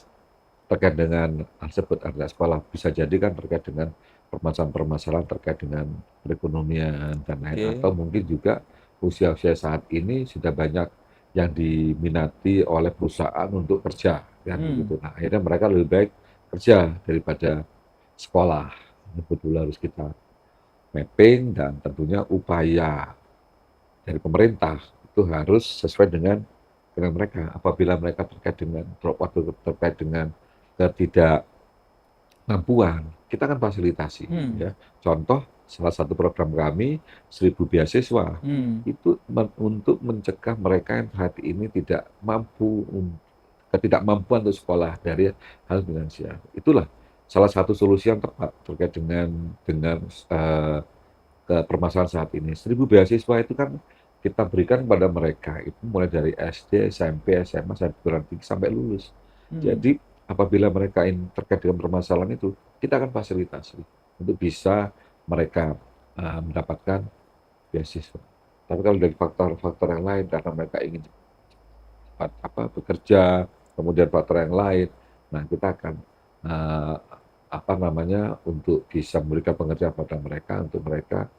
terkait dengan hal tersebut, anak sekolah bisa jadi kan terkait dengan permasalahan-permasalahan terkait dengan perekonomian dan lain, Oke. atau mungkin juga usia-usia saat ini sudah banyak yang diminati oleh perusahaan untuk kerja, kan begitu. Nah, akhirnya mereka lebih baik kerja daripada sekolah. Ini betul harus kita mapping, dan tentunya upaya dari pemerintah itu harus sesuai dengan mereka. Apabila mereka terkait dengan drop out, terkait dengan ketidakmampuan, kita akan fasilitasi, ya. Contoh, salah satu program kami 1.000 beasiswa itu untuk mencegah mereka yang saat ini tidak mampu, ketidakmampuan untuk sekolah dari hal finansial. Itulah salah satu solusi yang tepat terkait dengan permasalahan saat ini. 1.000 beasiswa itu kan kita berikan kepada mereka itu mulai dari SD, SMP, SMA, sampai perguruan tinggi sampai lulus. Jadi apabila mereka terkait dengan permasalahan itu, kita akan fasilitasi untuk bisa mereka mendapatkan beasiswa. Tapi kalau dari faktor-faktor yang lain, karena mereka ingin bekerja, kemudian faktor yang lain, nah kita akan untuk bisa memberikan pengertian pada mereka, untuk mereka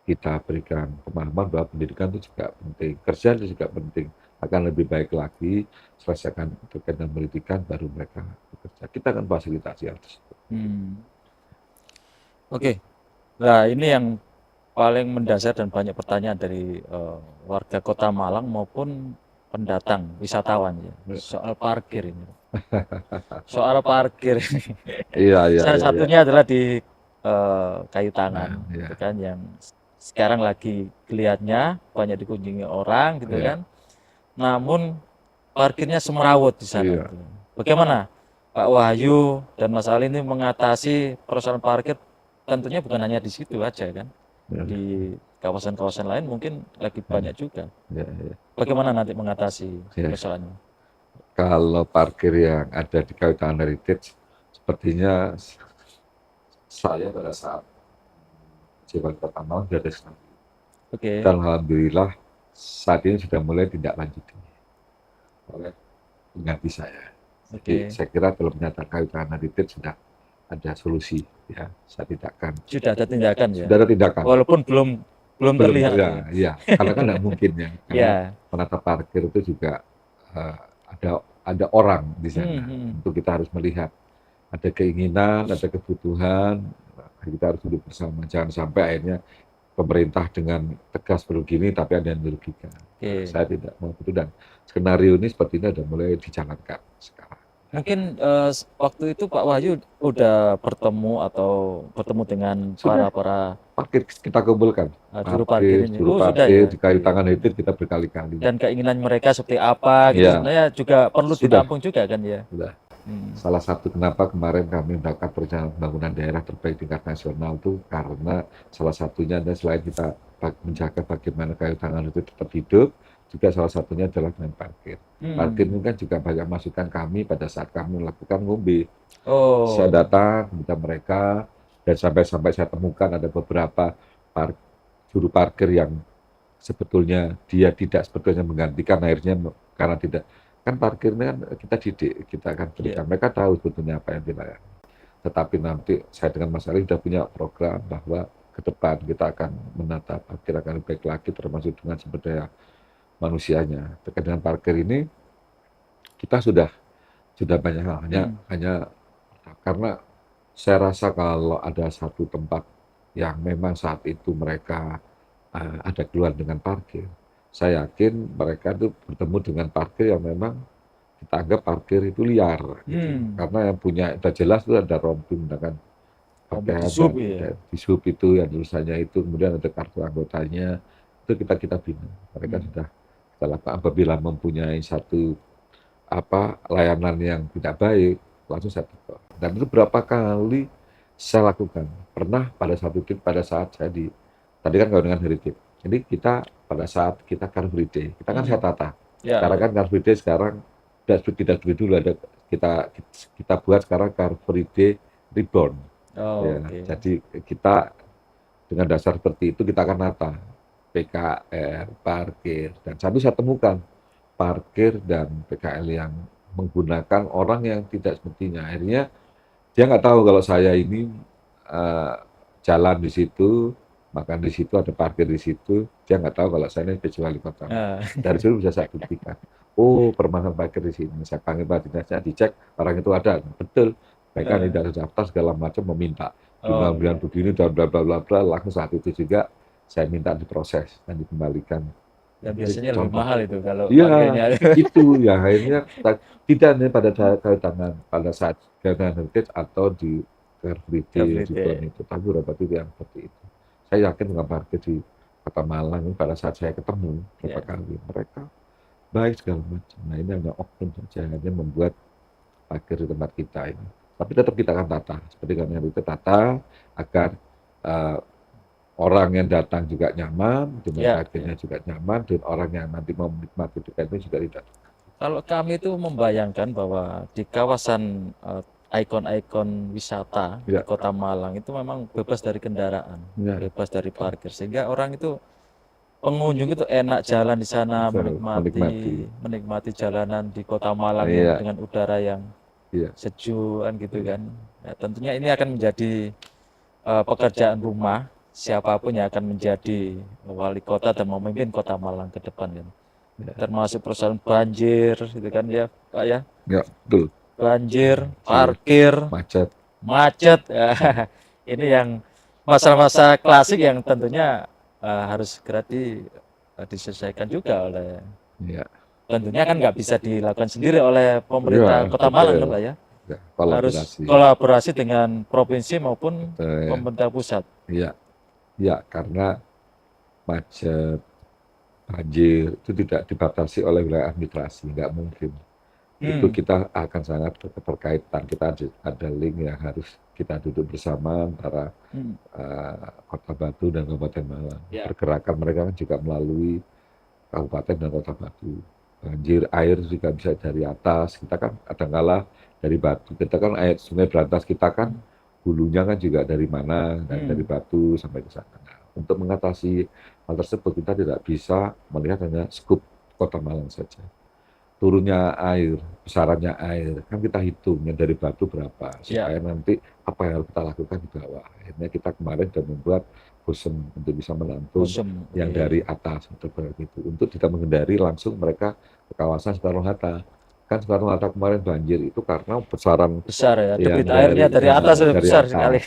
kita berikan pemahaman bahwa pendidikan itu juga penting, kerja itu juga penting, akan lebih baik lagi selesaikan terkait dengan pendidikan baru mereka bekerja. Kita akan fasilitasi hal tersebut. Oke. Nah, ini yang paling mendasar dan banyak pertanyaan dari warga Kota Malang maupun pendatang wisatawan ya, soal parkir ini. Soal parkir ini. Salah satunya adalah di Kayu Tangan, gitu kan, yang sekarang lagi geliatnya banyak dikunjungi orang, gitu kan. Namun parkirnya semrawut di sana. Bagaimana Pak Wahyu dan Mas Ali ini mengatasi persoalan parkir? Tentunya bukan hanya di situ aja kan, di kawasan-kawasan lain mungkin lagi banyak juga. Bagaimana nanti mengatasi persoalannya? Kalau parkir yang ada di Kayu Tangan Heritage, sepertinya saya pada saat Wali Kota Malang sudah ada strategi. Dan alhamdulillah saat ini sudah mulai tindak lanjuti oleh pengganti saya. Jadi saya kira dalam pernyataan Kayu Tangan Heritage sudah ada solusi, ya. Saya tidakkan. Sudah ada tindakan ya. Sudah ada tindakan. Walaupun belum terlihat. Ya, karena kan tidak mungkin ya. Karena penata parkir itu juga ada orang di sana. Untuk kita harus melihat ada keinginan, ada kebutuhan, kita harus duduk bersama. Jangan sampai akhirnya pemerintah dengan tegas begini tapi ada yang dirugikan. Saya tidak mau itu, dan skenario ini sepertinya sudah mulai dijalankan sekarang. Mungkin waktu itu Pak Wahyu udah bertemu dengan para parkir, kita kumpulkan juru parkir ini. Juru parkir di Kayu Tangan itu kita berkali-kali. Dan keinginan mereka seperti apa gitu, sebenarnya juga perlu ditampung juga kan ya. Sudah. Salah satu kenapa kemarin kami melakukan perencanaan pembangunan daerah terbaik tingkat nasional itu karena salah satunya adalah selain kita menjaga bagaimana Kayu Tangan itu tetap hidup, juga salah satunya adalah dengan parkir. Parkir ini kan juga banyak masukan kami pada saat kami melakukan ngombe. Saya datang minta mereka, dan sampai saya temukan ada beberapa juru parkir yang sebetulnya dia tidak sebetulnya menggantikan, akhirnya karena tidak, kan parkir ini kan kita didik, kita akan berikan, mereka tahu sebetulnya apa yang dilayani. Tetapi nanti saya dengan Mas Ali sudah punya program bahwa ke depan kita akan menata parkir akan lebih baik lagi, termasuk dengan sumber daya manusianya. Terkait dengan parkir ini kita sudah banyak hanya karena saya rasa kalau ada satu tempat yang memang saat itu mereka ada keluhan dengan parkir, saya yakin mereka itu bertemu dengan parkir yang memang kita anggap parkir itu liar, gitu. Karena yang punya sudah jelas itu ada rompi menggunakan pakaian di sub itu yang tulisannya itu, kemudian ada kartu anggotanya, itu kita bina. Mereka sudah kita lakukan. Apabila mempunyai satu layanan yang tidak baik, langsung saya tegur. Dan itu berapa kali saya lakukan. Pernah pada saat saya tadi kan dengan Heritage. Jadi kita pada saat kita Car Free Day, kita kan saya tata. Karena kan Car Free Day sekarang tidak dulu ada kita buat sekarang Car Free Day Reborn. Jadi kita dengan dasar seperti itu kita akan nata PKL, parkir, dan satu saya temukan parkir dan PKL yang menggunakan orang yang tidak semestinya. Akhirnya dia nggak tahu kalau saya ini eh, jalan di situ, makan di situ, ada parkir di situ, dia nggak tahu kalau saya ini PJ Wali Kota. Dari situ bisa saya buktikan. Oh, permasalahan parkir di sini. Saya panggil Pak Dinasnya, dicek orang itu ada. Betul. Mereka tidak terdaftar segala macam meminta jumlah begini dan bla bla bla bla. Langsung saat itu juga saya minta diproses dan dikembalikan. Dan biasanya lebih mahal itu kalau Iya, pakainya. itu ya akhirnya tidak hanya pada saat dana heritage atau di Car Free Day, di bulan itu, tapi beberapa titik yang seperti itu. Saya yakin dengan parkir di Kota Malang ini pada saat saya ketemu beberapa kali mereka baik segala macam. Nah ini hanya oknum saja, hanya membuat parkir di tempat kita ini. Tapi tetap kita akan tata, seperti kami itu tata agar orang yang datang juga nyaman, dengan parkirnya juga nyaman, dan orang yang nanti mau menikmati tiketnya juga tidak. Kalau kami itu membayangkan bahwa di kawasan ikon-ikon wisata di Kota Malang itu memang bebas dari kendaraan, bebas dari parkir, sehingga orang itu pengunjung itu enak jalan di sana, menikmati jalanan di Kota Malang dengan udara yang sejuk gitu kan. Nah, tentunya ini akan menjadi pekerjaan rumah siapapun yang akan menjadi wali kota dan memimpin Kota Malang ke depan kan. Termasuk persoalan banjir gitu kan ya Pak ya. Ya, betul. Banjir, parkir, macet. Ini yang masa-masa klasik yang tentunya harus segera diselesaikan juga oleh tentunya kan nggak bisa dilakukan sendiri oleh pemerintah Kota Malang kan Pak ya. Harus kolaborasi dengan provinsi maupun pemerintah pusat. Iya, ya karena macet, banjir itu tidak dibatasi oleh wilayah administrasi, nggak mungkin. Itu kita akan sangat keterkaitan. Kita ada link yang harus kita duduk bersama antara Kota Batu dan Kabupaten Malang. Pergerakan mereka kan juga melalui Kabupaten dan Kota Batu. Banjir air juga bisa dari atas. Kita kan kadang-kala dari Batu. Kita kan air Sungai Berantas kita kan hulunya kan juga dari mana, dari Batu sampai ke sana. Nah, untuk mengatasi hal tersebut kita tidak bisa melihat hanya skup Kota Malang saja. Turunnya air, besarannya air, kan kita hitungnya dari Batu berapa, supaya nanti apa yang harus kita lakukan di bawah. Akhirnya kita kemarin sudah membuat bosom untuk bisa menampung yang dari atas, gitu, untuk tidak menghindari langsung mereka ke kawasan Soekarno-Hatta. Kan Soekarno-Hatta kemarin banjir itu karena besaran besar ya, debit airnya dari atas besar sekali.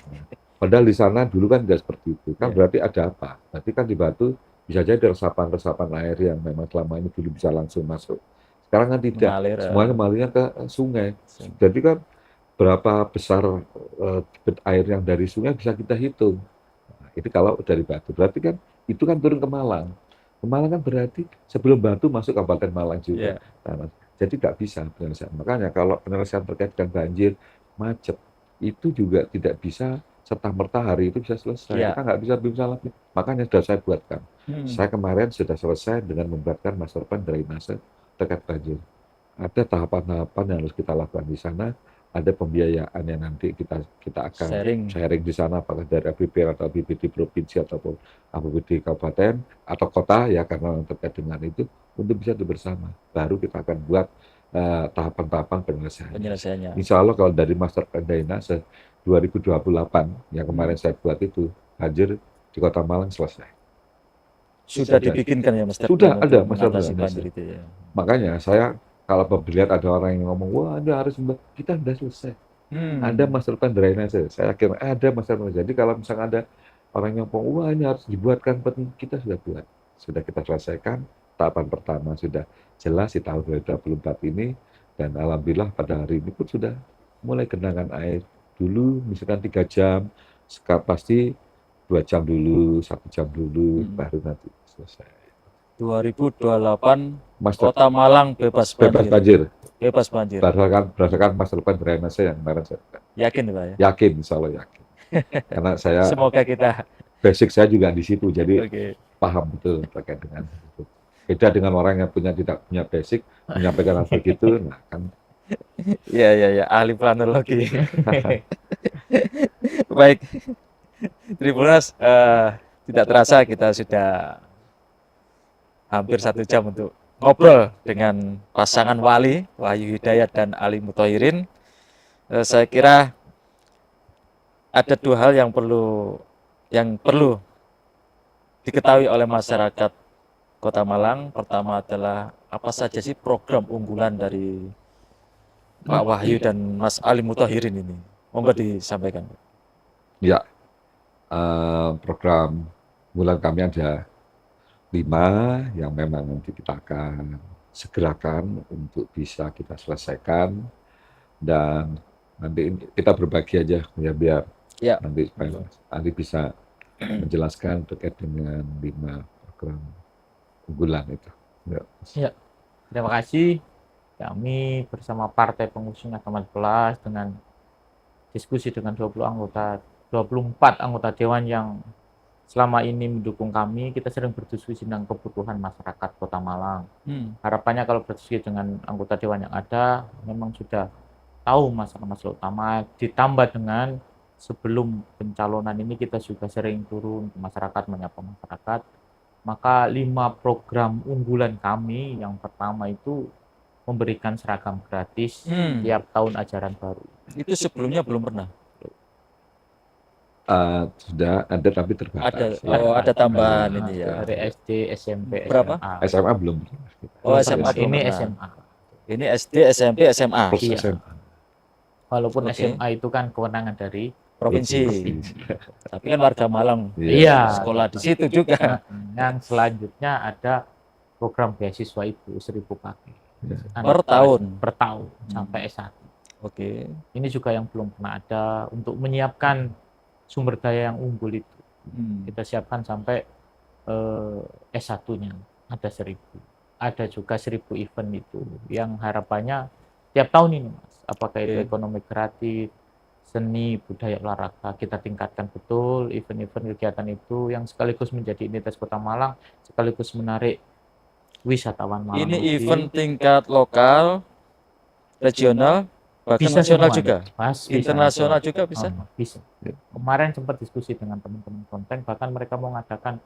Padahal di sana dulu kan tidak seperti itu, kan berarti ada apa? Berarti kan di Batu bisa jadi resapan-resapan air yang memang selama ini dulu bisa langsung masuk. Sekarang kan tidak, semuanya mengalirnya ke sungai. Jadi kan berapa besar debit air yang dari sungai bisa kita hitung. Nah, itu kalau dari Batu, berarti kan itu kan turun ke Malang. Ke Malang kan berarti sebelum Batu masuk Kabupaten Malang juga. Nah, jadi nggak bisa penyelesaian. Makanya kalau penyelesaian terkait dengan banjir, macet, itu juga tidak bisa serta-merta hari itu bisa selesai. Kita nggak bisa lagi. Makanya sudah saya buatkan. Saya kemarin sudah selesai dengan membuatkan master plan drainase terkait banjir. Ada tahapan-tahapan yang harus kita lakukan di sana, ada pembiayaan yang nanti kita akan sharing di sana, apakah dari APBD atau APBD provinsi ataupun APBD kabupaten atau kota ya, karena terkait dengan itu untuk bisa bersama. Baru kita akan buat tahapan-tahapan penyelesaiannya. Insya Allah kalau dari master plan drainase 2028 yang kemarin saya buat itu, banjir di Kota Malang selesai. Sudah dibikinkan ya Mas? Sudah ada master plan itu ya. Makanya saya kalau melihat ada orang yang ngomong, wah Anda harus kita sudah selesai. Ada master plan drainase. Saya yakin ada master plan. Jadi kalau misalnya ada orang yang ngomong, wah ini harus dibuatkan, kita sudah buat. Sudah kita selesaikan. Tahapan pertama sudah jelas di tahun 2024 ini. Dan alhamdulillah pada hari ini pun sudah mulai genangan air. Dulu misalkan 3 jam, sekarang pasti 2 jam dulu, 1 jam dulu, baru nanti selesai. 2028 Kota Malang bebas banjir. Berdasarkan master plan drainase yang kemarin saya yakin Pak ya? Yakin, insya Allah yakin. Karena saya semoga kita basic saya juga di situ, jadi paham betul terkait dengan itu. Beda dengan orang yang tidak punya basic menyampaikan hal begitu, nah kan. Ya, ahli planologi. Baik, Tribuners, tidak terasa kita sudah hampir 1 jam untuk ngobrol dengan pasangan wali, Wahyu Hidayat dan Ali Muthoirin. Saya kira ada 2 hal yang perlu diketahui oleh masyarakat Kota Malang. Pertama adalah apa saja sih program unggulan dari Pak Wahyu dan Mas Ali Muthahirin ini? Monggo disampaikan. Ya, program bulan kami ada 5 yang memang nanti kita akan segerakan untuk bisa kita selesaikan, dan nanti kita berbagi aja ya biar Ya. nanti Mas Ali bisa menjelaskan terkait dengan 5 program unggulan itu. Ya. Ya, terima kasih. Kami bersama Partai Pengusung Agama 11 dengan diskusi dengan 24 anggota Dewan yang selama ini mendukung kami, kita sering berdiskusi tentang kebutuhan masyarakat Kota Malang. Harapannya kalau berdiskusi dengan anggota Dewan yang ada, memang sudah tahu masalah-masalah utama, ditambah dengan sebelum pencalonan ini kita juga sering turun ke masyarakat, menyapa masyarakat. Maka 5 program unggulan kami, yang pertama itu memberikan seragam gratis tiap tahun ajaran baru. Itu sebelumnya belum pernah. Sudah ada tapi terbatas. Ada tambahan ini ya. Dari SD, SMP, Berapa? SMA. SMA belum. Oh, SMA belum Ini pernah. SMA. Ini SD, SMP, SMA. Plus Iya. SMA. Walaupun Oke. SMA itu kan kewenangan dari Provinsi. Tapi kan warga Malang Iya. sekolah di situ juga. Yang selanjutnya ada program beasiswa itu 1.000 kaki. Per tahun. Per tahun sampai S1. Oke. Ini juga yang belum pernah ada untuk menyiapkan sumber daya yang unggul itu. Kita siapkan sampai S1-nya ada 1.000. Ada juga 1.000 event itu yang harapannya tiap tahun ini, Mas. Apakah itu ekonomi kreatif, seni, budaya, olahraga, kita tingkatkan betul event-event kegiatan itu yang sekaligus menjadi identitas Kota Malang, sekaligus menarik wisatawan Malang. Ini event tingkat lokal, regional, bahkan Bisa nasional semuanya. juga. Mas, bisa Internasional nasional. juga bisa. Bisa. Kemarin sempat diskusi dengan teman-teman konten, bahkan mereka mau mengadakan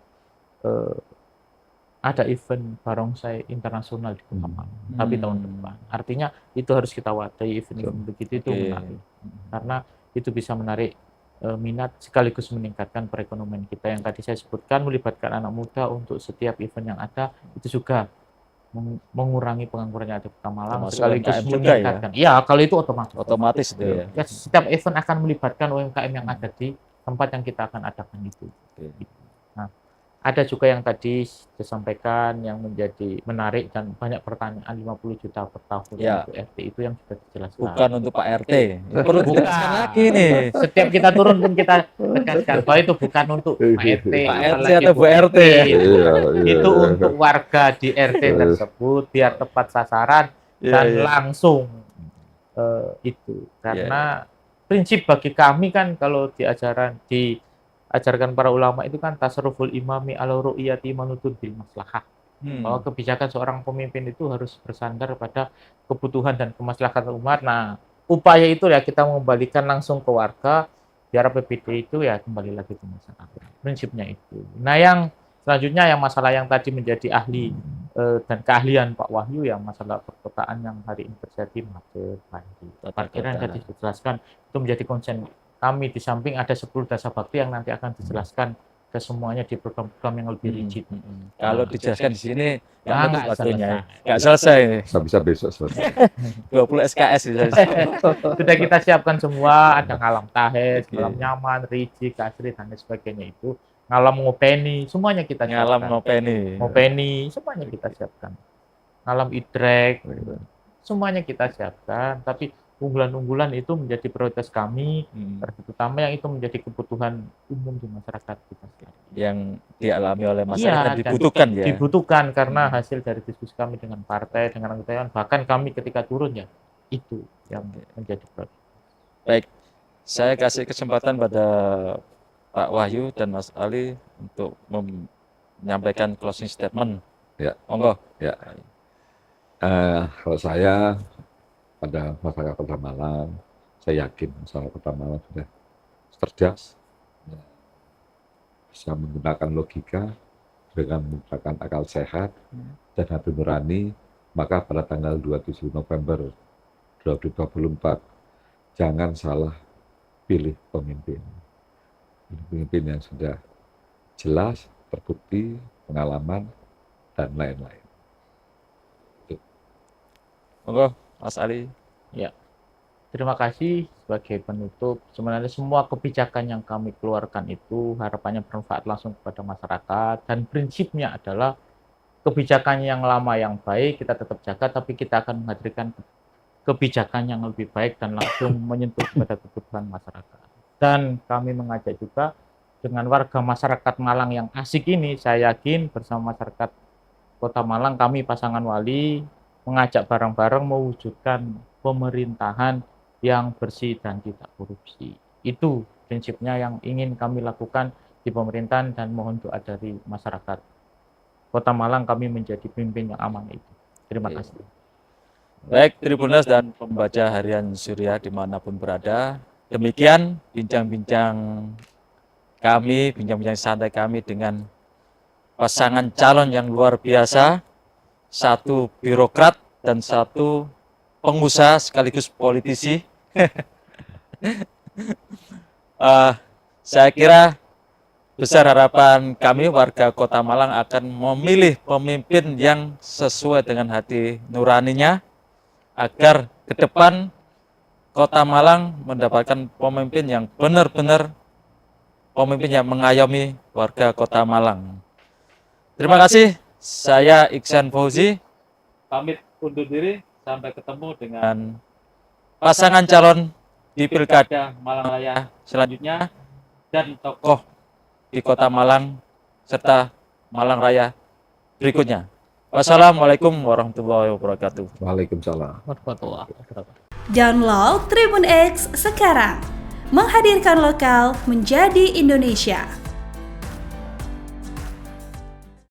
ada event barongsai internasional di Kota Malang, tapi tahun depan. Artinya itu harus kita wadai event-event begitu itu menarik, karena itu bisa menarik minat sekaligus meningkatkan perekonomian kita yang tadi saya sebutkan, melibatkan anak muda untuk setiap event yang ada itu juga mengurangi pengangguran yang ada di Kota Malang, Termasuk sekaligus UMKM juga meningkatkan. Ya, kalau itu Otomatis itu ya. Ya, setiap event akan melibatkan UMKM yang ada di tempat yang kita akan adakan itu. Nah, ada juga yang tadi disampaikan yang menjadi menarik dan banyak pertanyaan 50 juta per tahun Ya. untuk RT itu yang sudah dijelaskan. Bukan untuk Pak RT. Perlu dijelaskan lagi nih. Setiap kita turun pun kita tegaskan bahwa itu bukan untuk Pak RT, Pak RT apalagi atau Bu RT. Itu untuk warga di RT tersebut biar tepat sasaran dan langsung itu. Karena prinsip bagi kami kan kalau diajarkan para ulama itu kan tasarruful imami ala ru'yati manutun bil maslahah. Bahwa kebijakan seorang pemimpin itu harus bersandar pada kebutuhan dan kemaslahatan umat. Nah, upaya itu ya kita mengembalikan langsung ke warga, biar APBD itu ya kembali lagi ke masyarakat. Prinsipnya itu. Nah, yang selanjutnya yang masalah yang tadi menjadi ahli dan keahlian Pak Wahyu, yang masalah perkotaan yang hari ini terjadi macet, banjir, parkiran tadi dijelaskan itu menjadi konsen kami. Di samping ada 10 dasa bakti yang nanti akan dijelaskan ke semuanya di program-program yang lebih rigid. Kalau dijelaskan di sini nggak waktunya nggak selesai. Bisa besok selesai. 20 SKS bisa. Sudah kita siapkan semua, ada ngalam tahes, ngalam nyaman, rigid, kasri dan sebagainya itu. Ngalam ngopeni, semuanya kita siapkan. Ngalam ngopeni, semuanya kita siapkan. Ngalam idrek, semuanya kita siapkan. Tapi unggulan-unggulan itu menjadi prioritas kami, terutama yang itu menjadi kebutuhan umum di masyarakat kita. Yang dialami oleh masyarakat dibutuhkan ya. Dibutuhkan karena hasil dari diskusi kami dengan partai, dengan anggota dewan, bahkan kami ketika turun ya itu yang menjadi prioritas. Baik, saya kasih kesempatan pada Pak Wahyu dan Mas Ali untuk menyampaikan closing statement. Ya. Monggo. Ya. Kalau saya pada masyarakat Kota Malang, saya yakin masyarakat Kota Malang sudah cerdas, bisa menggunakan logika dengan menggunakan akal sehat dan hati nurani. Maka pada tanggal 27 November 2024 jangan salah pilih pemimpin yang sudah jelas, terbukti, pengalaman, dan lain-lain. Monggo, Mas Ali. Ya, terima kasih sebagai penutup. Sebenarnya semua kebijakan yang kami keluarkan itu harapannya bermanfaat langsung kepada masyarakat, dan prinsipnya adalah kebijakan yang lama yang baik kita tetap jaga, tapi kita akan menghadirkan kebijakan yang lebih baik dan langsung menyentuh kepada kebutuhan masyarakat. Dan kami mengajak juga dengan warga masyarakat Malang yang asik ini, saya yakin bersama masyarakat Kota Malang, kami pasangan wali mengajak bareng-bareng mewujudkan pemerintahan yang bersih dan tidak korupsi. Itu prinsipnya yang ingin kami lakukan di pemerintahan, dan mohon doa dari masyarakat Kota Malang kami menjadi pemimpin yang aman itu. Terima kasih. Baik Tribuners dan pembaca harian Surya dimanapun berada, demikian bincang-bincang kami, bincang-bincang santai kami dengan pasangan calon yang luar biasa, satu birokrat dan satu pengusaha sekaligus politisi. Saya kira besar harapan kami warga Kota Malang akan memilih pemimpin yang sesuai dengan hati nuraninya, agar ke depan Kota Malang mendapatkan pemimpin yang benar-benar pemimpin yang mengayomi warga Kota Malang. Terima kasih, saya Iksan Fauzi, pamit undur diri, sampai ketemu dengan pasangan calon di Pilkada Malang Raya selanjutnya, dan tokoh di Kota Malang serta Malang Raya berikutnya. Wassalamualaikum warahmatullahi wabarakatuh. Waalaikumsalam. Warahmatullahi wabarakatuh. Download Tribun X sekarang, menghadirkan lokal menjadi Indonesia.